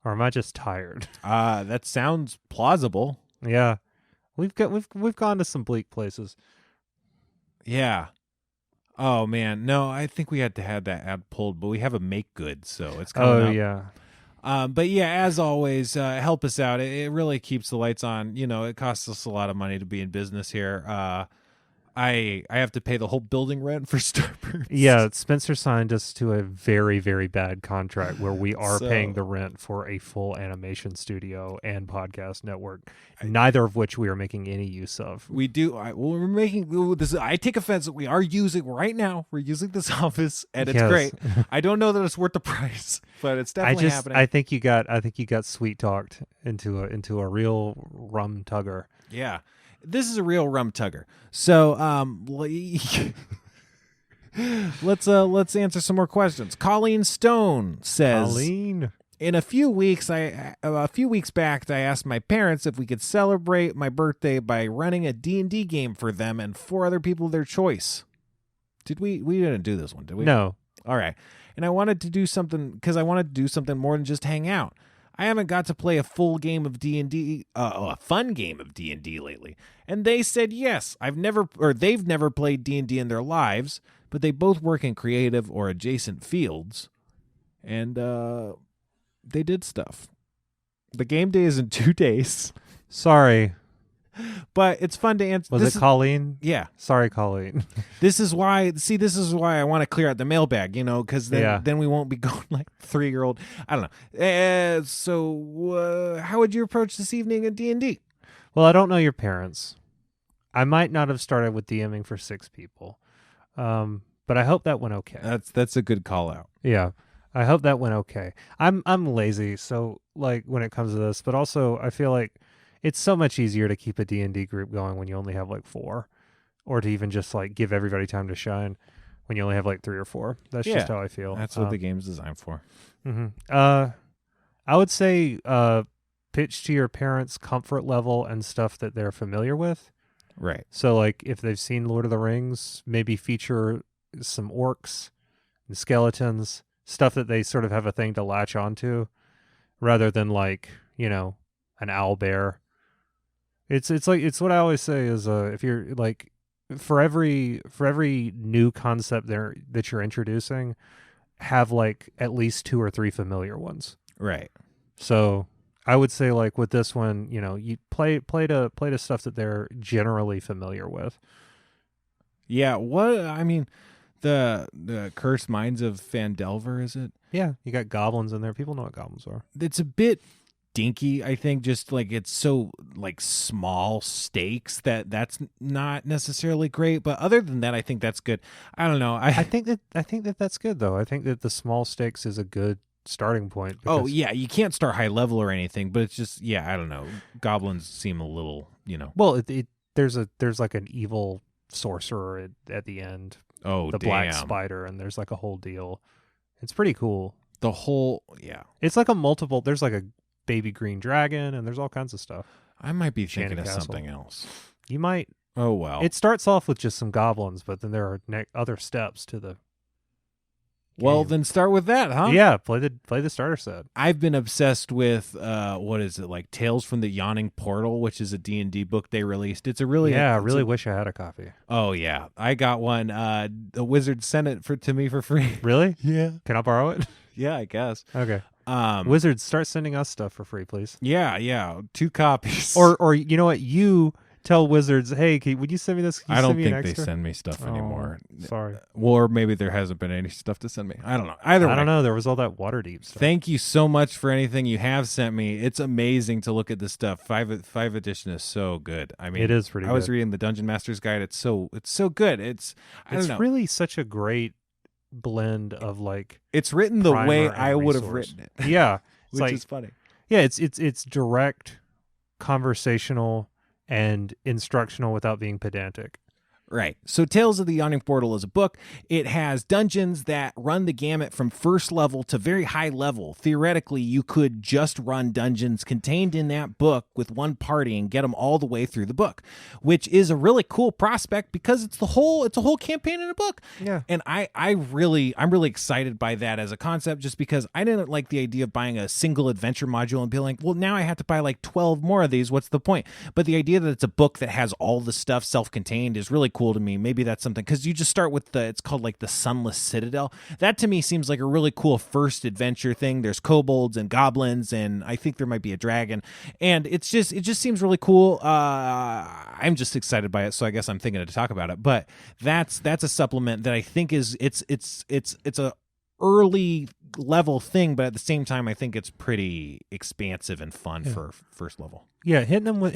Or am I just tired? That sounds plausible. Yeah. We've gone to some bleak places. Yeah. Oh man. No, I think we had to have that ad pulled, but we have a make good, so it's coming up. Oh yeah. But yeah, as always, help us out. It really keeps the lights on. You know, it costs us a lot of money to be in business here. I have to pay the whole building rent for Starburst. Yeah, Spencer signed us to a very, very bad contract where we are paying the rent for a full animation studio and podcast network, neither of which we are making any use of. We do. We're making this. I take offense that we are using right now. We're using this office, and it's great. I don't know that it's worth the price, but it's definitely happening. I think you got sweet talked into a real rum tugger. Yeah. This is a real rum tugger. So let's answer some more questions. Colleen Stone says, in a few weeks back, I asked my parents if we could celebrate my birthday by running a D&D game for them and 4 other people of their choice. Did we didn't do this one, did we? No. All right. And I wanted to do something more than just hang out. I haven't got to play a full game of D&D, a fun game of D&D lately. And they said yes. They've never played D&D in their lives, but they both work in creative or adjacent fields. And they did stuff. The game day is in 2 days. Sorry. But it's fun to answer. Was it Colleen? Yeah. Sorry, Colleen. This is why I want to clear out the mailbag, because then we won't be going like 3-year-old. I don't know. So how would you approach this evening at D&D? Well, I don't know your parents. I might not have started with DMing for 6 people. But I hope that went okay. That's a good call out. Yeah. I hope that went okay. I'm lazy, so like when it comes to this, but also I feel like it's so much easier to keep a D&D group going when you only have like 4, or to even just like give everybody time to shine when you only have like 3 or 4. That's just how I feel. That's what the game's designed for. Mm-hmm. I would say pitch to your parents' comfort level and stuff that they're familiar with. Right. So like if they've seen Lord of the Rings, maybe feature some orcs and skeletons, stuff that they sort of have a thing to latch onto, rather than like, an owl bear. It's what I always say is if you're like for every new concept that you're introducing, have like at least 2 or 3 familiar ones. Right. So I would say like with this one, you play to stuff that they're generally familiar with. Yeah. The Cursed Minds of Phandelver, is it? Yeah, you got goblins in there. People know what goblins are. It's a bit dinky, I think, just like it's so like small stakes that's not necessarily great, but other than that I think that's good. I don't know. I think that that's good though. I think that the small stakes is a good starting point. Oh yeah, you can't start high level or anything, but it's just I don't know. Goblins seem a little, Well, there's like an evil sorcerer at the end. Oh, the black spider, and there's like a whole deal. It's pretty cool. It's like there's like a baby green dragon, and there's all kinds of stuff. I might be thinking of something else. You might. Oh well. It starts off with just some goblins, but then there are other steps to the Well, game. then start with that, huh? Yeah, play the starter set. I've been obsessed with what is it, like Tales from the Yawning Portal, which is a D&D book they released. It's a really I really wish I had a copy. Oh yeah, I got one. The Wizard sent it to me for free. Really? Yeah. Can I borrow it? Yeah, I guess. Okay. Wizards, start sending us stuff for free, please. Yeah, 2 copies. Or you know what? You tell Wizards, hey, would you send me this? I don't think they send me stuff anymore. Sorry. Or maybe there hasn't been any stuff to send me. I don't know. Either way. I don't know. There was all that Waterdeep stuff. Thank you so much for anything you have sent me. It's amazing to look at this stuff. 5 edition is so good. I mean, it is pretty good. I was reading the Dungeon Master's Guide. It's so good. It's really such a great blend of like it's written the way I would have written it. Yeah. Which is funny. Yeah, it's direct, conversational, and instructional without being pedantic. Right. So Tales of the Yawning Portal is a book. It has dungeons that run the gamut from first level to very high level. Theoretically, you could just run dungeons contained in that book with one party and get them all the way through the book, which is a really cool prospect because it's a whole campaign in a book. Yeah. And I'm really excited by that as a concept, just because I didn't like the idea of buying a single adventure module and being like, well, now I have to buy like 12 more of these. What's the point? But the idea that it's a book that has all the stuff self-contained is really cool to me. Maybe that's something, because you just start with it's called like the Sunless Citadel. That to me seems like a really cool first adventure thing. There's kobolds and goblins, and I think there might be a dragon, and it just seems really cool. I'm just excited by it, so I guess I'm thinking to talk about it. But that's a supplement that I think is it's a early level thing, but at the same time I think it's pretty expansive and fun for first level. Yeah, hitting them with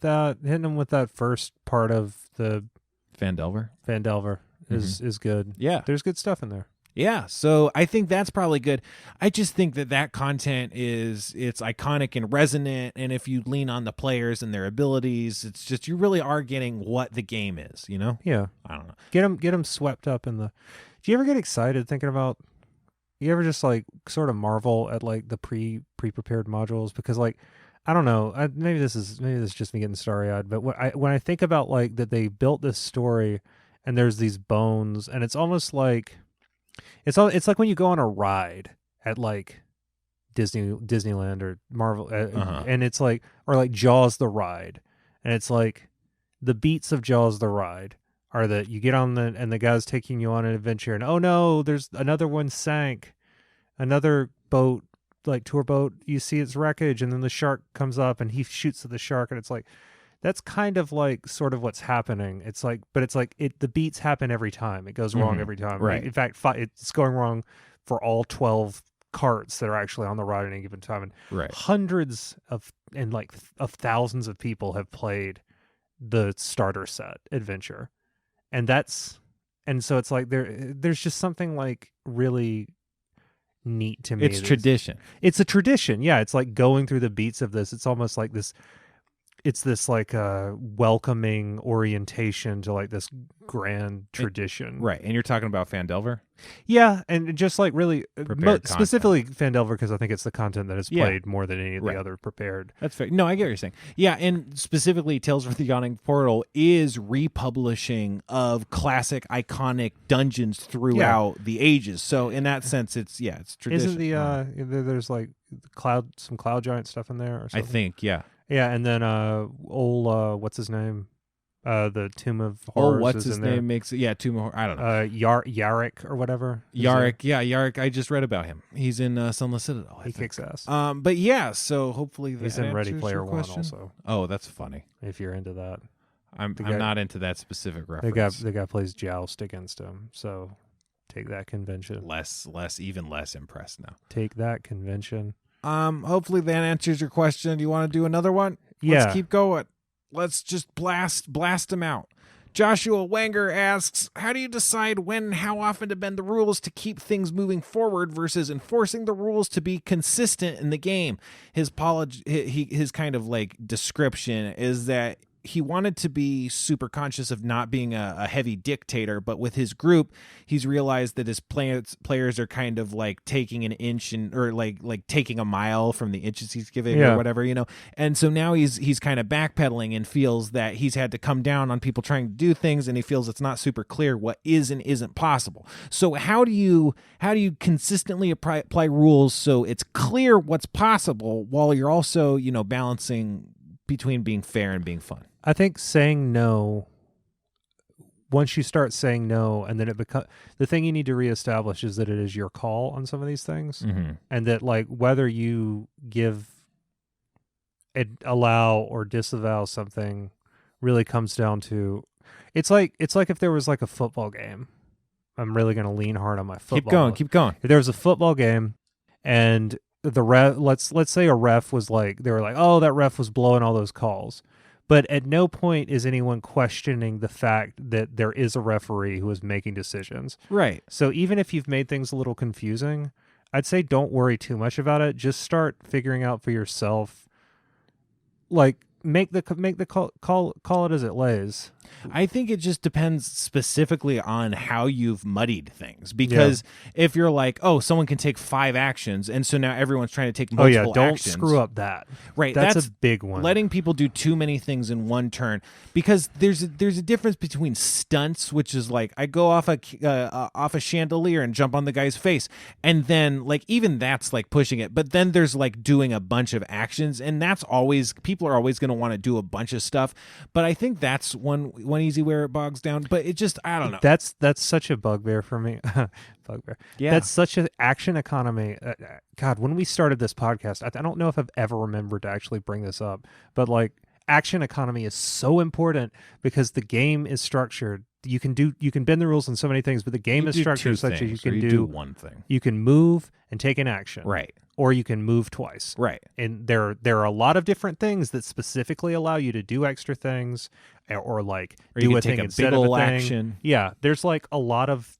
that first part of the Phandelver is good. Yeah, there's good stuff in there. Yeah, so I think that's probably good. I just think that content it's iconic and resonant, and if you lean on the players and their abilities, it's just you really are getting what the game is, Yeah, I don't know. Get them swept up in the. Do you ever get excited thinking about? You ever just like sort of marvel at like the pre-prepared modules, because like. I don't know. Maybe this is just me getting starry-eyed. But when I think about like that they built this story, and there's these bones, and it's almost like it's like when you go on a ride at like Disneyland or Marvel, and it's like, or like Jaws the ride, and it's like the beats of Jaws the ride are that you get on and the guy's taking you on an adventure, and oh no, there's another one sank, another boat. Like tour boat, you see its wreckage, and then the shark comes up and he shoots at the shark, and it's like that's kind of like sort of what's happening. It's like, but it's like the beats happen every time. It goes wrong every time. Right. In fact, it's going wrong for all 12 carts that are actually on the ride at any given time, and hundreds of thousands of people have played the starter set adventure, and so it's like there's just something like really neat to me. It's tradition. It's a tradition. Yeah, it's like going through the beats of this. It's almost like this. It's this like welcoming orientation to like this grand tradition. Right, and you're talking about Phandelver? Yeah, and just like really specifically Phandelver, because I think it's the content that is played more than any of the other prepared. That's fair. No, I get what you're saying. Yeah, and specifically Tales from the Yawning Portal is republishing of classic iconic dungeons throughout the ages. So in that sense, it's tradition. Isn't there's like some cloud giant stuff in there or something? I think, yeah. Yeah, and then what's his name? The Tomb of Horrors. What's his name? Makes it? Yeah, Tomb of Horrors. I don't know. Yarrick or whatever. Yarrick. Yeah, Yarrick. I just read about him. He's in Sunless Citadel. He kicks ass. But yeah, so hopefully he's in Ready Player One also. Oh, that's funny. If you're into that, I'm not into that specific reference. The guy plays Joust against him. So take that convention. Even less impressed now. Take that convention. Hopefully that answers your question. Do you want to do another one? Yeah. Let's keep going. Let's just blast them out. Joshua Wanger asks, how do you decide when and how often to bend the rules to keep things moving forward versus enforcing the rules to be consistent in the game? His kind of like description is that he wanted to be super conscious of not being a heavy dictator, but with his group, he's realized that his players are kind of like taking an inch or like taking a mile from the inches he's giving or whatever, And so now he's kind of backpedaling and feels that he's had to come down on people trying to do things, and he feels it's not super clear what is and isn't possible. So how do you consistently apply rules so it's clear what's possible while you're also, balancing between being fair and being fun? I think saying no, once you start saying no, and then the thing you need to reestablish is that it is your call on some of these things, and that like whether you allow or disavow something really comes down to, it's like if there was like a football game. I'm really going to lean hard on my football. Keep going. If there was a football game and the ref, let's say a ref was like, they were like, oh, that ref was blowing all those calls. But at no point is anyone questioning the fact that there is a referee who is making decisions. Right. So even if you've made things a little confusing, I'd say don't worry too much about it. Just start figuring out for yourself, like make the call it as it lays. I think it just depends specifically on how you've muddied things, because if you're like, oh, someone can take 5 actions, and so now everyone's trying to take multiple don't actions. Screw up that. Right, that's a big one. Letting people do too many things in one turn, because there's a difference between stunts, which is like I go off a chandelier and jump on the guy's face, and then like even that's like pushing it. But then there's like doing a bunch of actions, and that's always, people are always going to want to do a bunch of stuff. But I think that's one easy where it bogs down. But it just, I don't know. That's such a bugbear for me. Bugbear. Yeah. That's such an action economy. God, when we started this podcast, I don't know if I've ever remembered to actually bring this up, but like action economy is so important because the game is structured. You can bend the rules on so many things, but the game is structured such that you can do one thing. You can move and take an action. Right. Or you can move twice. Right. And there are a lot of different things that specifically allow you to do extra things or like do a thing instead of a thing. Action. Yeah. There's like a lot of,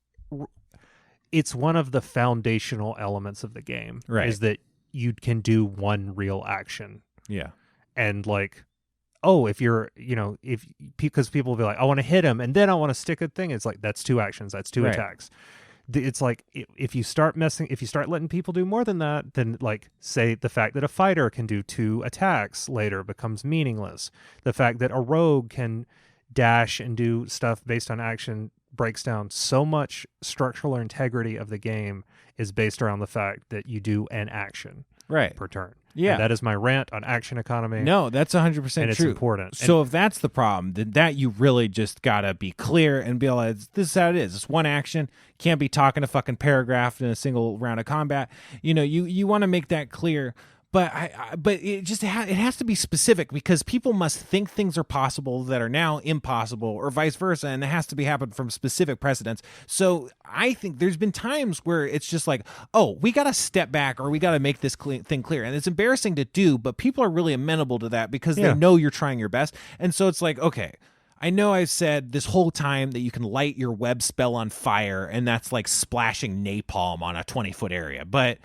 it's one of the foundational elements of the game. Right. Is that you can do one real action. Yeah. And like, if you're, because people will be like, I want to hit him and then I want to stick a thing. It's like, that's 2 actions. That's 2 attacks. It's like if you start letting people do more than that, then like say the fact that a fighter can do 2 attacks later becomes meaningless. The fact that a rogue can dash and do stuff based on action breaks down. So much structural integrity of the game is based around the fact that you do an action per turn. Yeah, and that is my rant on action economy. No, that's 100% true. And it's important. So if that's the problem, then that you really just gotta be clear and be like, this is how it is. It's one action. Can't be talking a fucking paragraph in a single round of combat. You want to make that clear. But but it has to be specific, because people must think things are possible that are now impossible, or vice versa, and it has to be happened from specific precedents. So I think there's been times where it's just like, oh, we got to step back, or we got to make this thing clear, and it's embarrassing to do, but people are really amenable to that because they know you're trying your best, and so it's like, okay, I know I've said this whole time that you can light your web spell on fire, and that's like splashing napalm on a 20-foot area, but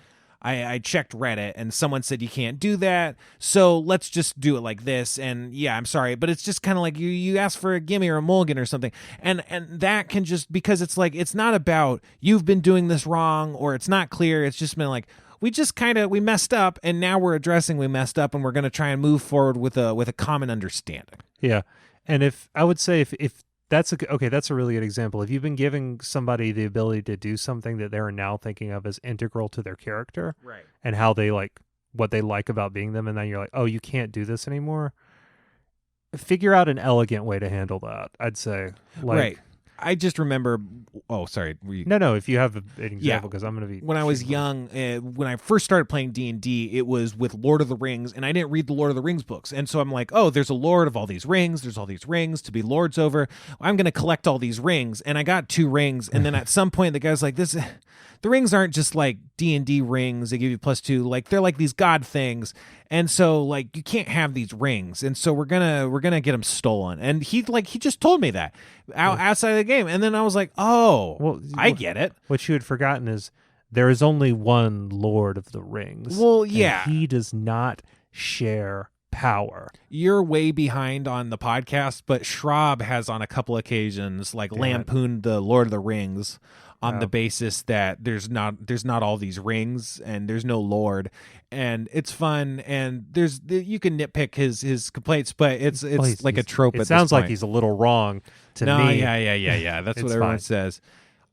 I checked Reddit and someone said you can't do that, so let's just do it like this. And yeah, I'm sorry, but it's just kind of like you ask for a gimme or a mulligan or something, and that can just, because it's like, it's not about you've been doing this wrong or it's not clear. It's just been like, we messed up, and now we're addressing we messed up, and we're going to try and move forward with a common understanding. Yeah, and if that's a really good example. If you've been giving somebody the ability to do something that they're now thinking of as integral to their character, right, and how they like what they like about being them, and then you're like, oh, you can't do this anymore. figure out an elegant way to handle that, I'd say. Right. I just remember. Oh, sorry. No. If you have an example, because I'm going to be. When I was young, when I first started playing D&D, it was with Lord of the Rings, and I didn't read the Lord of the Rings books, and so I'm like, oh, there's a lord of all these rings. There's all these rings to be lords over. I'm going to collect all these rings, and I got 2 rings, and then at some point, the guy's like, this. The rings aren't just like D&D rings. They give you +2. Like they're like these god things. And so like you can't have these rings. And so we're gonna get them stolen. And he just told me that outside of the game. And then I was like, oh, well, I get it. What you had forgotten is there is only one Lord of the Rings. Well, yeah. And he does not share power. You're way behind on the podcast, but Schraub has on a couple occasions lampooned the Lord of the Rings on the basis that there's not all these rings and there's no lord, and it's fun, and you can nitpick his complaints, but it's like a trope. It sounds like he's a little wrong to me. Yeah. That's what everyone says.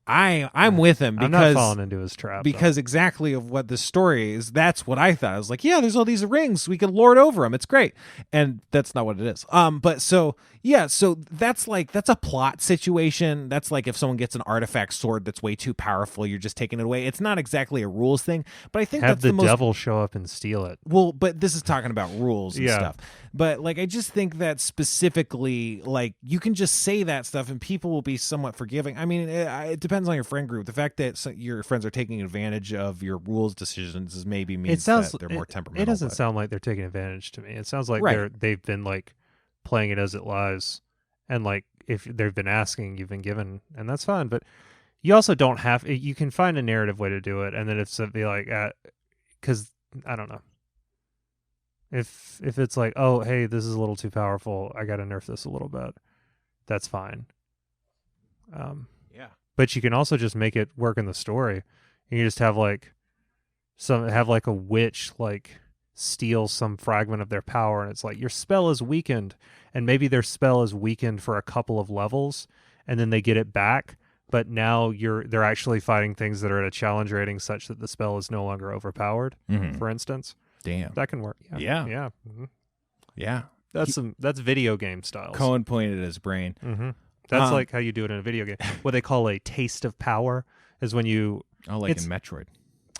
I'm with him because I'm not falling into his trap. Because exactly of what the story is, that's what I thought. I was like, yeah, there's all these rings, we can lord over them. It's great, and that's not what it is. But so that's a plot situation. That's like if someone gets an artifact sword that's way too powerful, you're just taking it away. It's not exactly a rules thing, but I think have that's the devil show up and steal it. Well, but this is talking about rules and stuff. But like, I just think that specifically, like, you can just say that stuff and people will be somewhat forgiving. I mean, it depends on your friend group. The fact that your friends are taking advantage of your rules decisions is maybe means that they're more temperamental. It doesn't sound like they're taking advantage to me. It sounds like they've been like playing it as it lies, and like if they've been asking, you've been given, and that's fine. But you also don't have. You can find a narrative way to do it, and then it's be like, because I don't know. If it's like, oh, hey, this is a little too powerful, I got to nerf this a little bit, that's fine. But you can also just make it work in the story. You just have like a witch like steal some fragment of their power, and it's like your spell is weakened, and maybe their spell is weakened for a couple of levels, and then they get it back. But now they're actually fighting things that are at a challenge rating such that the spell is no longer overpowered. For instance. Damn, that can work. Yeah. Mm-hmm. Yeah. That's video game styles. Cohen pointed at his brain. Mm-hmm. That's like how you do it in a video game. What they call a taste of power is when you in Metroid.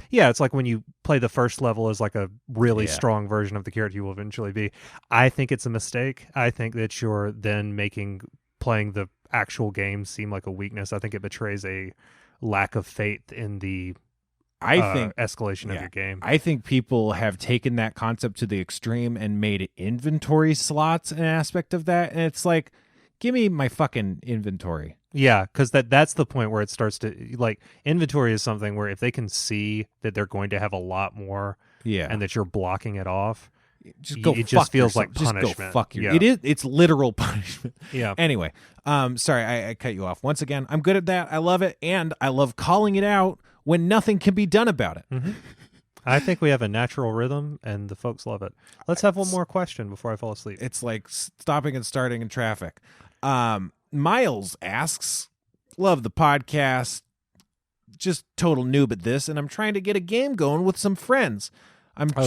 Yeah, it's like when you play the first level as like a really strong version of the character you will eventually be. I think it's a mistake. I think that you're then playing the actual game seem like a weakness. I think it betrays a lack of faith in the escalation of your game. I think people have taken that concept to the extreme and made inventory slots an aspect of that, and it's like, give me my fucking inventory. Yeah, because that's the point where it starts to, like, inventory is something where if they can see that they're going to have a lot more, and that you're blocking it off, it just feels like punishment. Just go fuck you. Yeah. It's literal punishment. Yeah. Anyway, sorry, I cut you off. Once again, I'm good at that. I love it, and I love calling it out when nothing can be done about it. Mm-hmm. I think we have a natural rhythm, and the folks love it. Let's have one more question before I fall asleep. It's like stopping and starting in traffic. Miles asks, love the podcast, just total noob at this, and I'm trying to get a game going with some friends.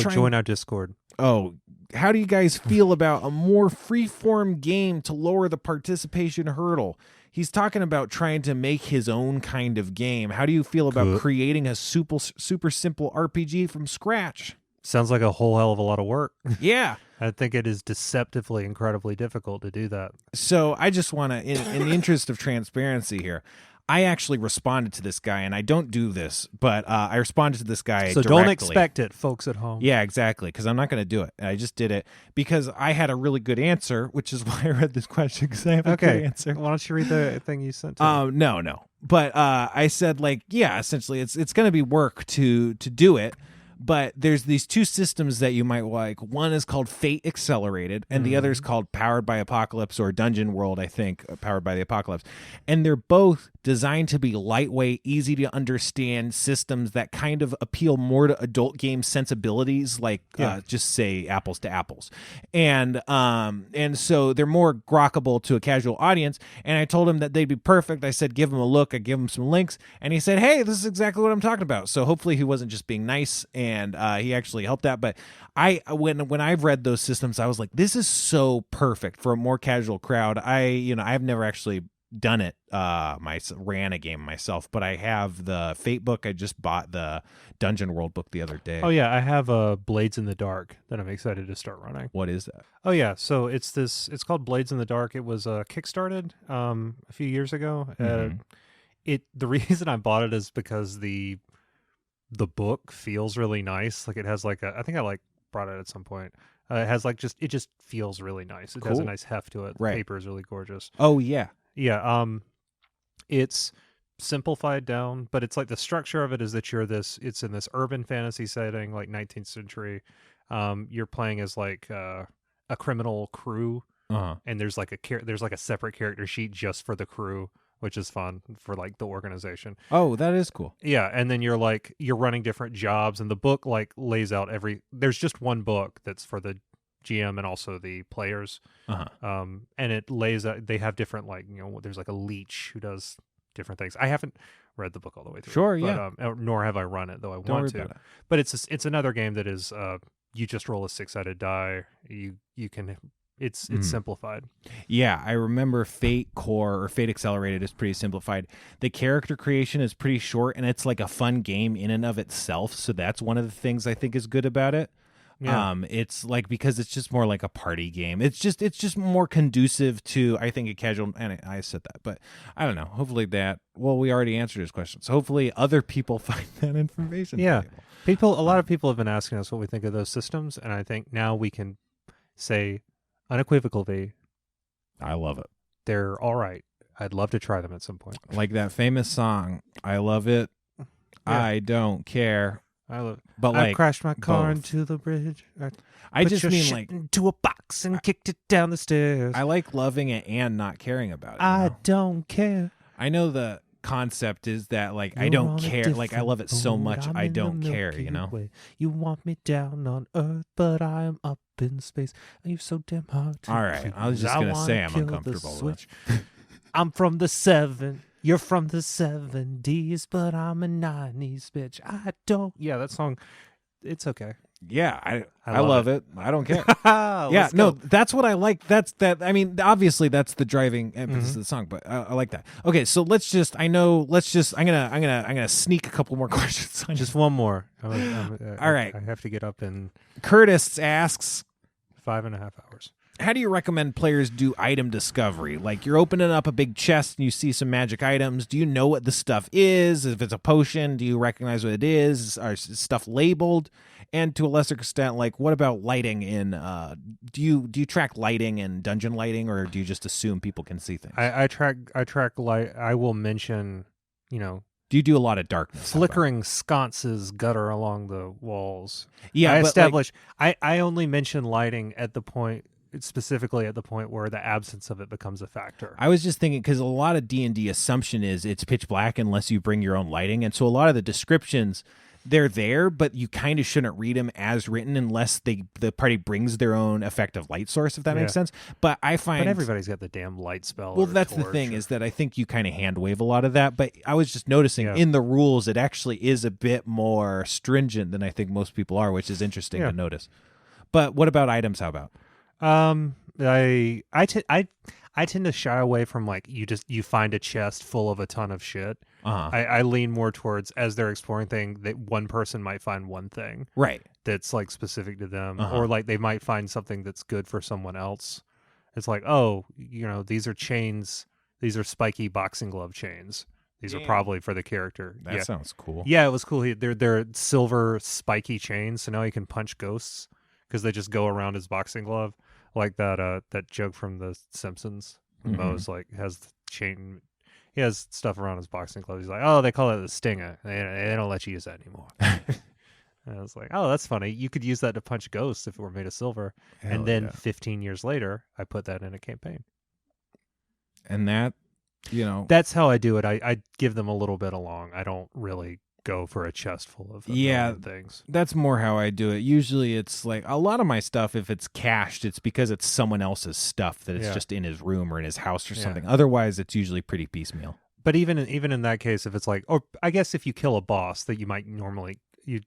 Join our Discord. Oh, how do you guys feel about a more freeform game to lower the participation hurdle? He's talking about trying to make his own kind of game. How do you feel about creating a super simple RPG from scratch? Sounds like a whole hell of a lot of work. Yeah. I think it is deceptively incredibly difficult to do that. So I just want to, in the interest of transparency here, I actually responded to this guy, and I don't do this, but I responded to this guy directly. Don't expect it, folks at home. Yeah, exactly, because I'm not going to do it. I just did it because I had a really good answer, which is why I read this question, because I have a good answer. Why don't you read the thing you sent to me? No. But I said, like, yeah, essentially, it's going to be work to do it. But there's these two systems that you might like. One is called Fate Accelerated, and the other is called Powered by Apocalypse, or Dungeon World, I think, Powered by the Apocalypse. And they're both designed to be lightweight, easy to understand systems that kind of appeal more to adult game sensibilities, like just say apples to apples. And so they're more grokkable to a casual audience. And I told him that they'd be perfect. I said, give them a look. I give him some links. And he said, hey, this is exactly what I'm talking about. So hopefully he wasn't just being nice, and he actually helped that. But when I've read those systems, I was like, this is so perfect for a more casual crowd. I've never actually done it, ran a game myself, but I have the Fate book. I just bought the Dungeon World book the other day. Oh yeah, I have Blades in the Dark that I'm excited to start running. What is that? Oh yeah, so it's called Blades in the Dark. It was kickstarted a few years ago. The reason I bought it is because the book feels really nice. Like it has like I think I brought it at some point. It has it just feels really nice. It has a nice heft to it. The paper is really gorgeous. Oh yeah. Yeah. It's simplified down, but it's like the structure of it is that it's in this urban fantasy setting, like 19th century. You're playing as like a criminal crew, and there's like a separate character sheet just for the crew, which is fun for like the organization. Oh, that is cool. Yeah, and then you're running different jobs, and the book lays out there's just one book that's for the GM and also the players. And it lays out, they have different there's like a leech who does different things. I haven't read the book all the way through. Sure, yeah. Nor have I run it, though I want to. But it's another game that is you just roll a 6-sided die. You can. It's simplified. Yeah, I remember Fate Core or Fate Accelerated is pretty simplified. The character creation is pretty short, and it's like a fun game in and of itself. So that's one of the things I think is good about it. Yeah. It's like, because it's just more like a party game. It's just more conducive to, I think, a casual. And I said that, but I don't know. Hopefully we already answered his question. So hopefully other people find that information. Yeah, a lot of people have been asking us what we think of those systems, and I think now we can say unequivocally, I love it. They're all right. I'd love to try them at some point. Like that famous song, I love it. Yeah. I don't care. I love it. But I crashed my car into the bridge. I just mean into a box and kicked it down the stairs. I like loving it and not caring about it. I don't care. I know the concept is that I don't care. Like I love it so much I don't care, Way. You want me down on Earth, but I am up in space. And you're so damn hard to All right, I was just gonna say I'm uncomfortable. I'm from the 7. You're from the 70s, but I'm a 90s bitch. I don't. Yeah, that song. It's okay. Yeah, I love it. I don't care. Yeah, no, that's what I like. I mean, obviously that's the driving emphasis of the song, but I like that. Okay, so I'm gonna sneak a couple more questions on. Just one more. All right. I have to get up in. Curtis asks, 5.5 hours. How do you recommend players do item discovery? Like you're opening up a big chest and you see some magic items. Do you know what the stuff is? If it's a potion, do you recognize what it is? Are stuff labeled? And to a lesser extent, what about lighting in do you track lighting and dungeon lighting, or do you just assume people can see things? I track light. I will mention, do you do a lot of darkness? Flickering sconces gutter along the walls. Yeah, I only mention lighting at the point, specifically at the point where the absence of it becomes a factor. I was just thinking, because a lot of D&D assumption is it's pitch black unless you bring your own lighting, and so a lot of the descriptions, they're there, but you kind of shouldn't read them as written unless the party brings their own effective light source, if that makes sense. But I find... But everybody's got the damn light spell. Well, that's the thing, is that I think you kind of hand wave a lot of that, but I was just noticing in the rules, it actually is a bit more stringent than I think most people are, which is interesting to notice. But what about items? How about? I tend to shy away from you find a chest full of a ton of shit. I lean more towards, as they're exploring things, that one person might find one thing that's specific to them, or they might find something that's good for someone else. It's these are chains, these are spiky boxing glove chains. These are probably for the character. That sounds cool. Yeah, it was cool. They're silver spiky chains, so now he can punch ghosts because they just go around his boxing glove. Like that joke from The Simpsons. Moe's has the chain. He has stuff around his boxing glove. He's like, oh, they call it the stinger. They don't let you use that anymore. And I was like, oh, that's funny. You could use that to punch ghosts if it were made of silver. Hell, and then 15 years later, I put that in a campaign. And that That's how I do it. I give them a little bit along. I don't really go for a chest full of things. That's more how I do it. Usually it's like a lot of my stuff, if it's cached, it's because it's someone else's stuff that it's just in his room or in his house or something. Otherwise, it's usually pretty piecemeal. But even in that case, if it's like, or I guess if you kill a boss that you might normally you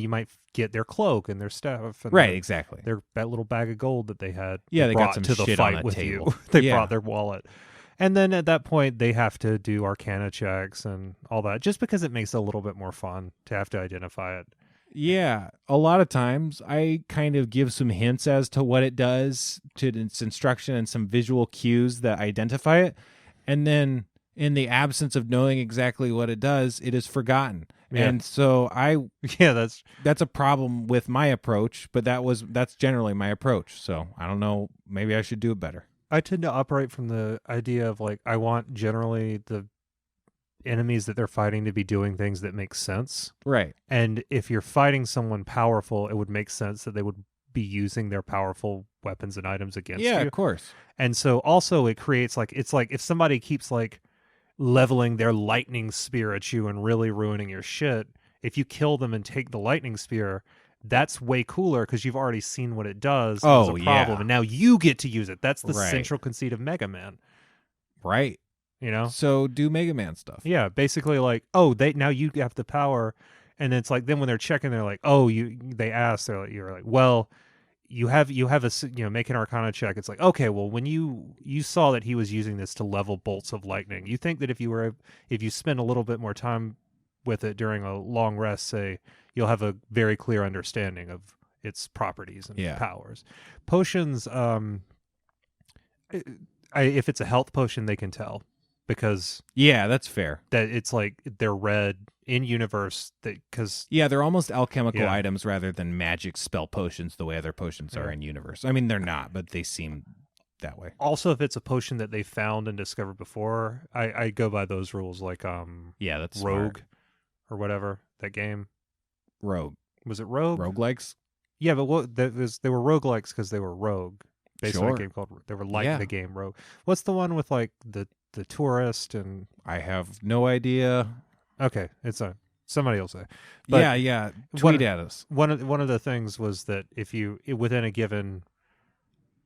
might get their cloak and their stuff, and exactly. That little bag of gold that they had. They got some to the shit fight on the with table. you. They brought their wallet, and then at that point they have to do Arcana checks and all that, just because it makes it a little bit more fun to have to identify it. Yeah, a lot of times I kind of give some hints as to what it does, to its instruction and some visual cues that identify it. And then in the absence of knowing exactly what it does, it is forgotten. Yeah. And so that's a problem with my approach, but that's generally my approach. So I don't know, maybe I should do it better. I tend to operate from the idea of like, I want generally the enemies that they're fighting to be doing things that make sense. Right. And if you're fighting someone powerful, it would make sense that they would be using their powerful weapons and items against you. Yeah, of course. And so also it creates it's like if somebody keeps like leveling their lightning spear at you and really ruining your shit, if you kill them and take the lightning spear, that's way cooler because you've already seen what it does as a problem, and now you get to use it. That's the central conceit of Mega Man. Right. So do Mega Man stuff. Yeah, basically like, now you have the power, and it's like then when they're checking, they're like, they ask, you're like, well, you have make an Arcana check. It's like, okay, well, when you saw that he was using this to level bolts of lightning, you think that if you spend a little bit more time with it during a long rest, say, you'll have a very clear understanding of its properties and powers. Potions, if it's a health potion, they can tell. Because that's fair. That it's like they're red in universe. Because they're almost alchemical items rather than magic spell potions. The way other potions are in universe. I mean, they're not, but they seem that way. Also, if it's a potion that they found and discovered before, I go by those rules. Like that's Rogue smart. Or whatever that game. Rogue. Was it Rogue? Roguelikes. Yeah, but they were roguelikes because they were rogue. Based on a game called they were like the game Rogue. What's the one with like the tourist? And I have no idea. Okay, it's somebody will say. But tweet at us. One of the things was that if you within a given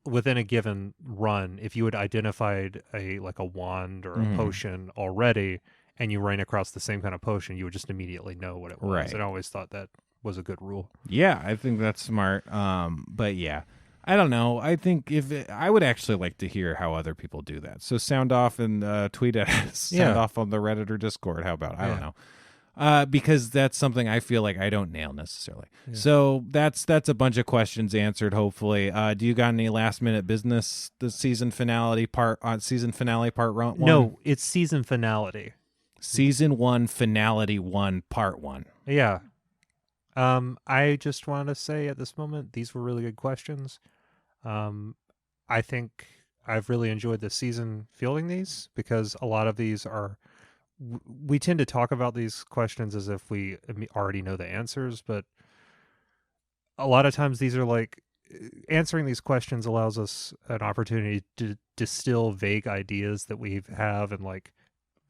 run, if you had identified a wand or a potion already, and you ran across the same kind of potion, you would just immediately know what it was. Right. And I always thought that was a good rule. Yeah, I think that's smart. But yeah. I don't know. I think I would actually like to hear how other people do that. So sound off and tweet at us. Sound off on the Reddit or Discord. How about? I don't know. Because that's something I feel like I don't nail necessarily. Yeah. So that's a bunch of questions answered. Hopefully, do you got any last minute business? The season finale part 1. No, it's season finality. Season 1 finality 1 part 1. Yeah. I just want to say at this moment, these were really good questions. I think I've really enjoyed this season fielding these because a lot of these we tend to talk about these questions as if we already know the answers, but a lot of times these are like answering these questions allows us an opportunity to distill vague ideas that we have and like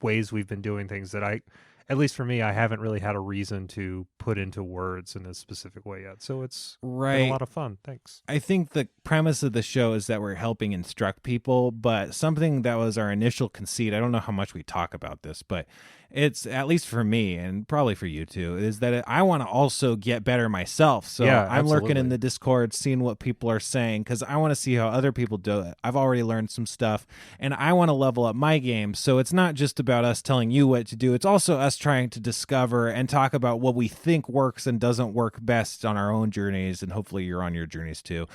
ways we've been doing things that at least for me, I haven't really had a reason to put into words in a specific way yet. So it's been a lot of fun. Thanks. I think the premise of the show is that we're helping instruct people, but something that was our initial conceit, I don't know how much we talk about this, but it's, at least for me and probably for you too, is that I want to also get better myself. So I'm lurking in the Discord, seeing what people are saying, because I want to see how other people do it. I've already learned some stuff, and I want to level up my game. So it's not just about us telling you what to do. It's also us trying to discover and talk about what we think works and doesn't work best on our own journeys, and hopefully you're on your journeys too.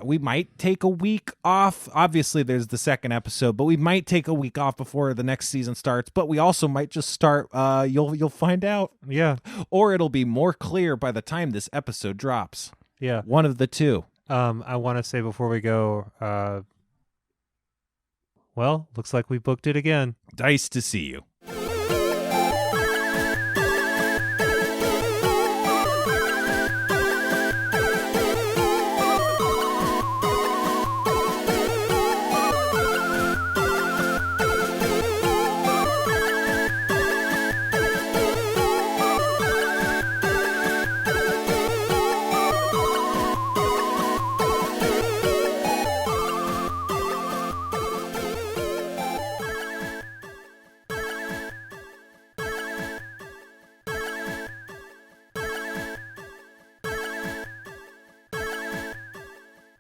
We might take a week off. Obviously, there's the second episode, but we might take a week off before the next season starts. But we also might just start. You'll find out. Yeah, or it'll be more clear by the time this episode drops. Yeah, one of the two. I want to say before we go. Well, looks like we booked it again. Nice to see you.